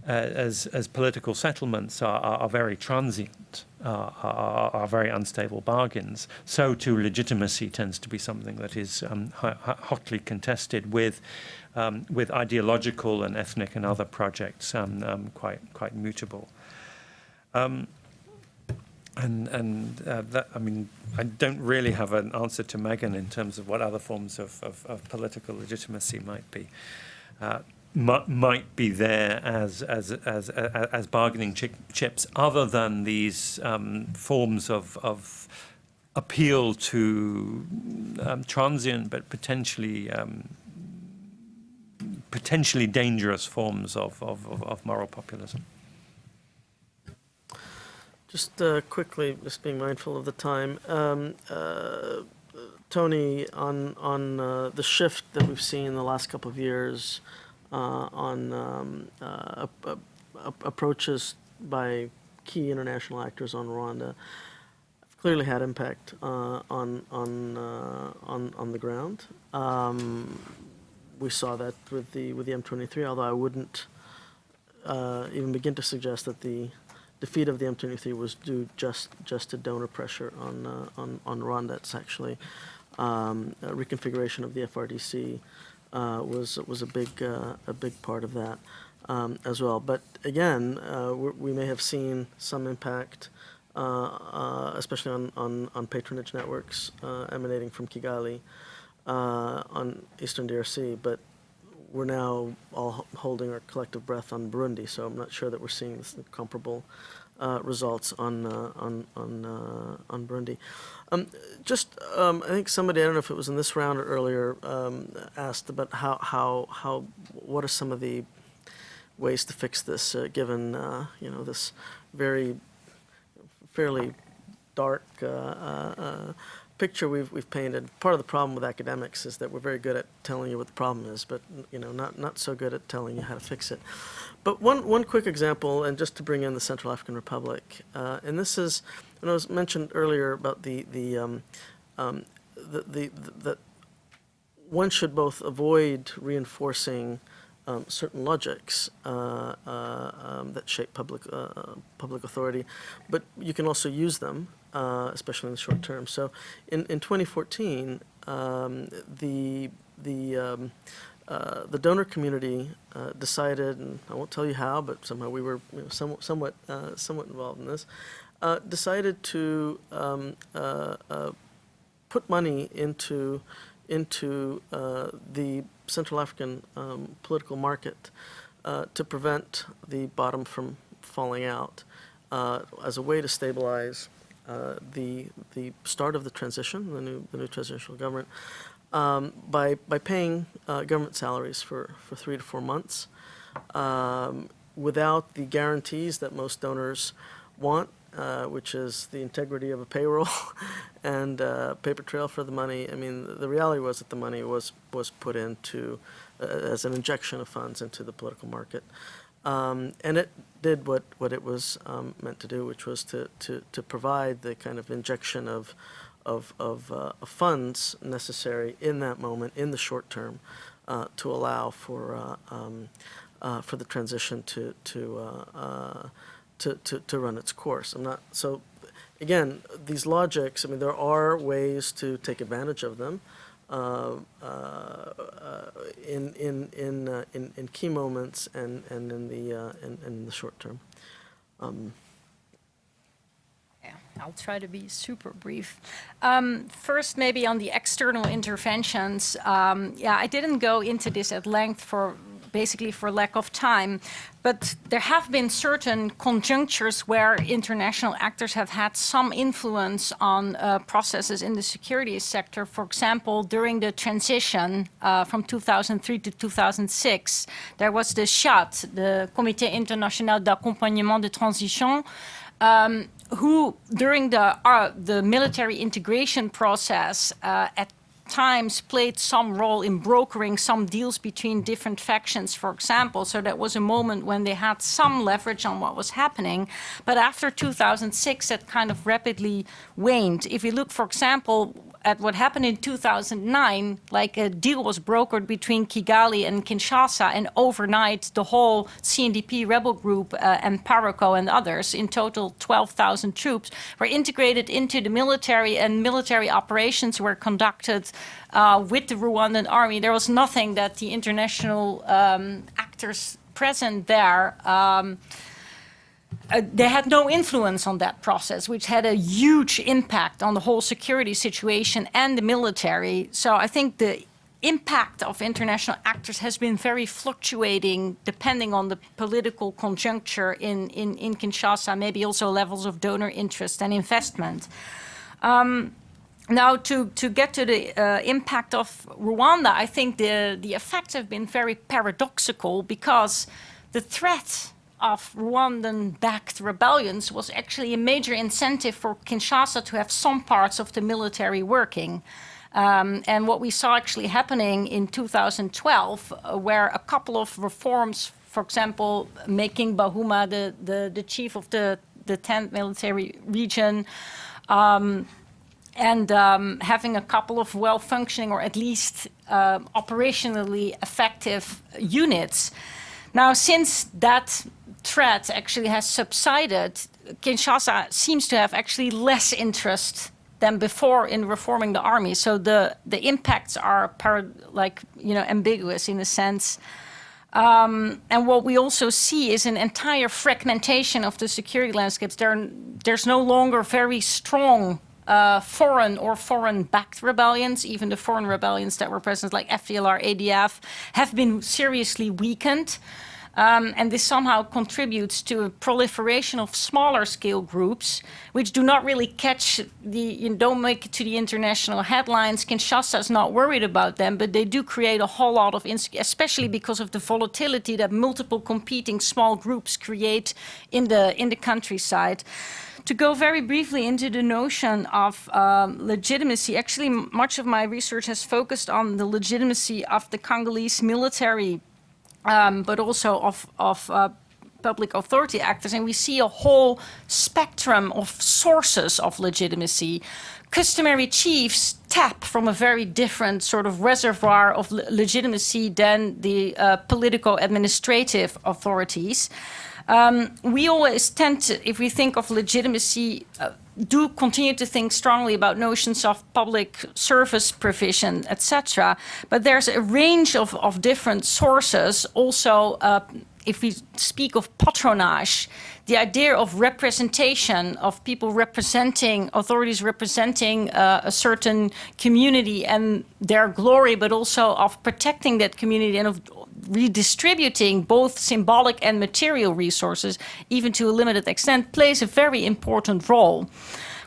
as political settlements are very transient, are very unstable bargains, so too legitimacy tends to be something that is hotly contested with ideological and ethnic and other projects quite mutable. That, I mean, I don't really have an answer to Megan in terms of what other forms of political legitimacy might be. Might be there as bargaining chips, other than these forms of appeal to transient but potentially dangerous forms of moral populism. Just quickly, just being mindful of the time, Tony, on the shift that we've seen in the last couple of years on approaches by key international actors on Rwanda, have clearly had impact on the ground. We saw that with the M23, although I wouldn't even begin to suggest that the defeat of the M23 was due just to donor pressure on Rwanda. It's actually a reconfiguration of the FRDC was a big part of that as well. But again, we may have seen some impact, especially on patronage networks emanating from Kigali on Eastern DRC. But we're now all holding our collective breath on Burundi, so I'm not sure that we're seeing comparable results on Burundi. I think somebody, I don't know if it was in this round or earlier, asked about what are some of the ways to fix this, given this fairly dark picture we've painted. Part of the problem with academics is that we're very good at telling you what the problem is, but not so good at telling you how to fix it. But one quick example, and just to bring in the Central African Republic, and this is, when I was mentioned earlier about that one should both avoid reinforcing certain logics that shape public authority, but you can also use them, especially in the short term. So, in 2014, the donor community decided, and I won't tell you how, but somehow we were somewhat involved in this, decided to put money into the Central African political market to prevent the bottom from falling out, as a way to stabilize the start of the transition, the new transitional government, by paying government salaries for 3 to 4 months, without the guarantees that most donors want, which is the integrity of a payroll and paper trail for the money. I mean, the reality was that the money was put into as an injection of funds into the political market, and it did what it was meant to do, which was to provide the kind of injection of funds necessary in that moment, in the short term, to allow for the transition to run its course. So again, these logics, I mean, there are ways to take advantage of them in key moments and in the short term. I'll try to be super brief. First, maybe on the external interventions. I didn't go into this at length for lack of time, but there have been certain conjunctures where international actors have had some influence on processes in the security sector. For example, during the transition from 2003 to 2006, there was the CHAT, the Comité International d'Accompagnement de Transition, who, during the military integration process, at times played some role in brokering some deals between different factions, for example. So that was a moment when they had some leverage on what was happening. But after 2006, that kind of rapidly waned. If you look, for example, at what happened in 2009, like a deal was brokered between Kigali and Kinshasa, and overnight the whole CNDP rebel group and Paraco and others, in total 12,000 troops, were integrated into the military, and military operations were conducted with the Rwandan army. There was nothing that the international actors present there they had no influence on that process, which had a huge impact on the whole security situation and the military. So I think the impact of international actors has been very fluctuating depending on the political conjuncture in Kinshasa, maybe also levels of donor interest and investment. Now, to get to the impact of Rwanda, I think the effects have been very paradoxical, because the threat of Rwandan-backed rebellions was actually a major incentive for Kinshasa to have some parts of the military working. And what we saw actually happening in 2012, where a couple of reforms, for example, making Bahuma the chief of the 10th military region, and having a couple of well-functioning, or at least operationally effective units. Now, since that threat actually has subsided, Kinshasa seems to have actually less interest than before in reforming the army. So the impacts are ambiguous in a sense. And what we also see is an entire fragmentation of the security landscapes. There's no longer very strong foreign or foreign-backed rebellions. Even the foreign rebellions that were present, like FDLR, ADF, have been seriously weakened. And this somehow contributes to a proliferation of smaller scale groups, which do not really don't make it to the international headlines. Kinshasa is not worried about them, but they do create a whole lot of, especially because of the volatility that multiple competing small groups create in the countryside. To go very briefly into the notion of legitimacy, actually much of my research has focused on the legitimacy of the Congolese military, but also of public authority actors. And we see a whole spectrum of sources of legitimacy. Customary chiefs tap from a very different sort of reservoir of legitimacy than the politico-administrative authorities. We always tend to, if we think of legitimacy, do continue to think strongly about notions of public service provision, etc. But there's a range of different sources. Also, if we speak of patronage, the idea of representation, of people representing, authorities representing a certain community and their glory, but also of protecting that community and of redistributing both symbolic and material resources, even to a limited extent, plays a very important role.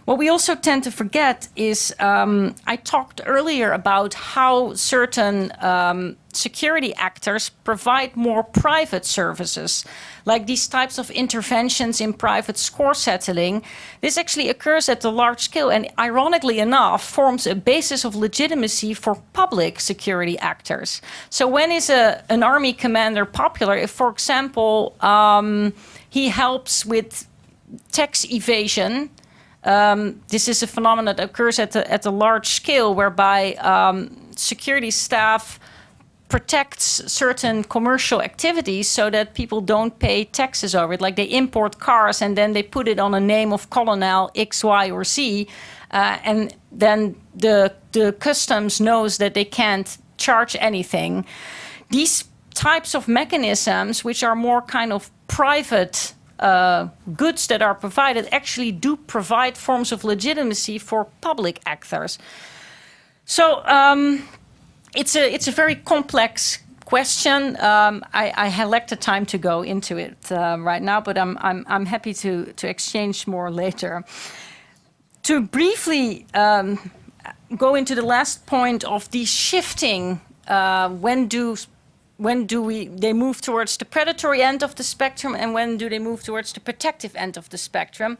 What we also tend to forget is, I talked earlier about how certain security actors provide more private services, like these types of interventions in private score settling. This actually occurs at a large scale and, ironically enough, forms a basis of legitimacy for public security actors. So when is an army commander popular? If, for example, he helps with tax evasion. This is a phenomenon that occurs at a large scale, whereby security staff protects certain commercial activities so that people don't pay taxes over it. Like they import cars and then they put it on a name of Colonel X, Y, or Z, and then the customs knows that they can't charge anything. These types of mechanisms, which are more kind of private goods that are provided, actually do provide forms of legitimacy for public actors. So it's a very complex question. I lack the time to go into it right now, but I'm happy to exchange more later. To briefly go into the last point of the shifting, when do they move towards the predatory end of the spectrum, and when do they move towards the protective end of the spectrum?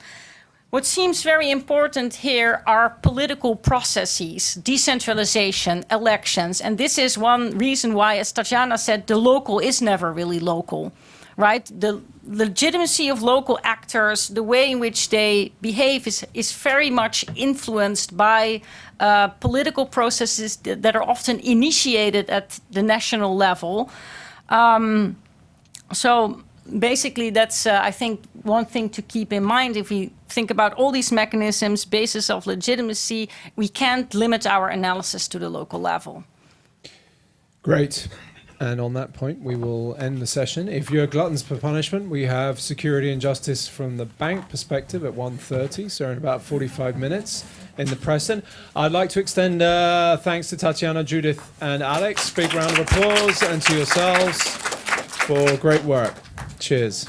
What seems very important here are political processes, decentralization, elections. And this is one reason why, as Tatjana said, the local is never really local. right? The legitimacy of local actors, the way in which they behave is very much influenced by political processes that are often initiated at the national level. So basically, that's, I think, one thing to keep in mind. If we think about all these mechanisms, basis of legitimacy, we can't limit our analysis to the local level. Great. And on that point, we will end the session. If you're gluttons for punishment, we have security and justice from the bank perspective at 1:30, so in about 45 minutes in the present. I'd like to extend thanks to Tatiana, Judith, and Alex. Big round of applause, and to yourselves for great work. Cheers.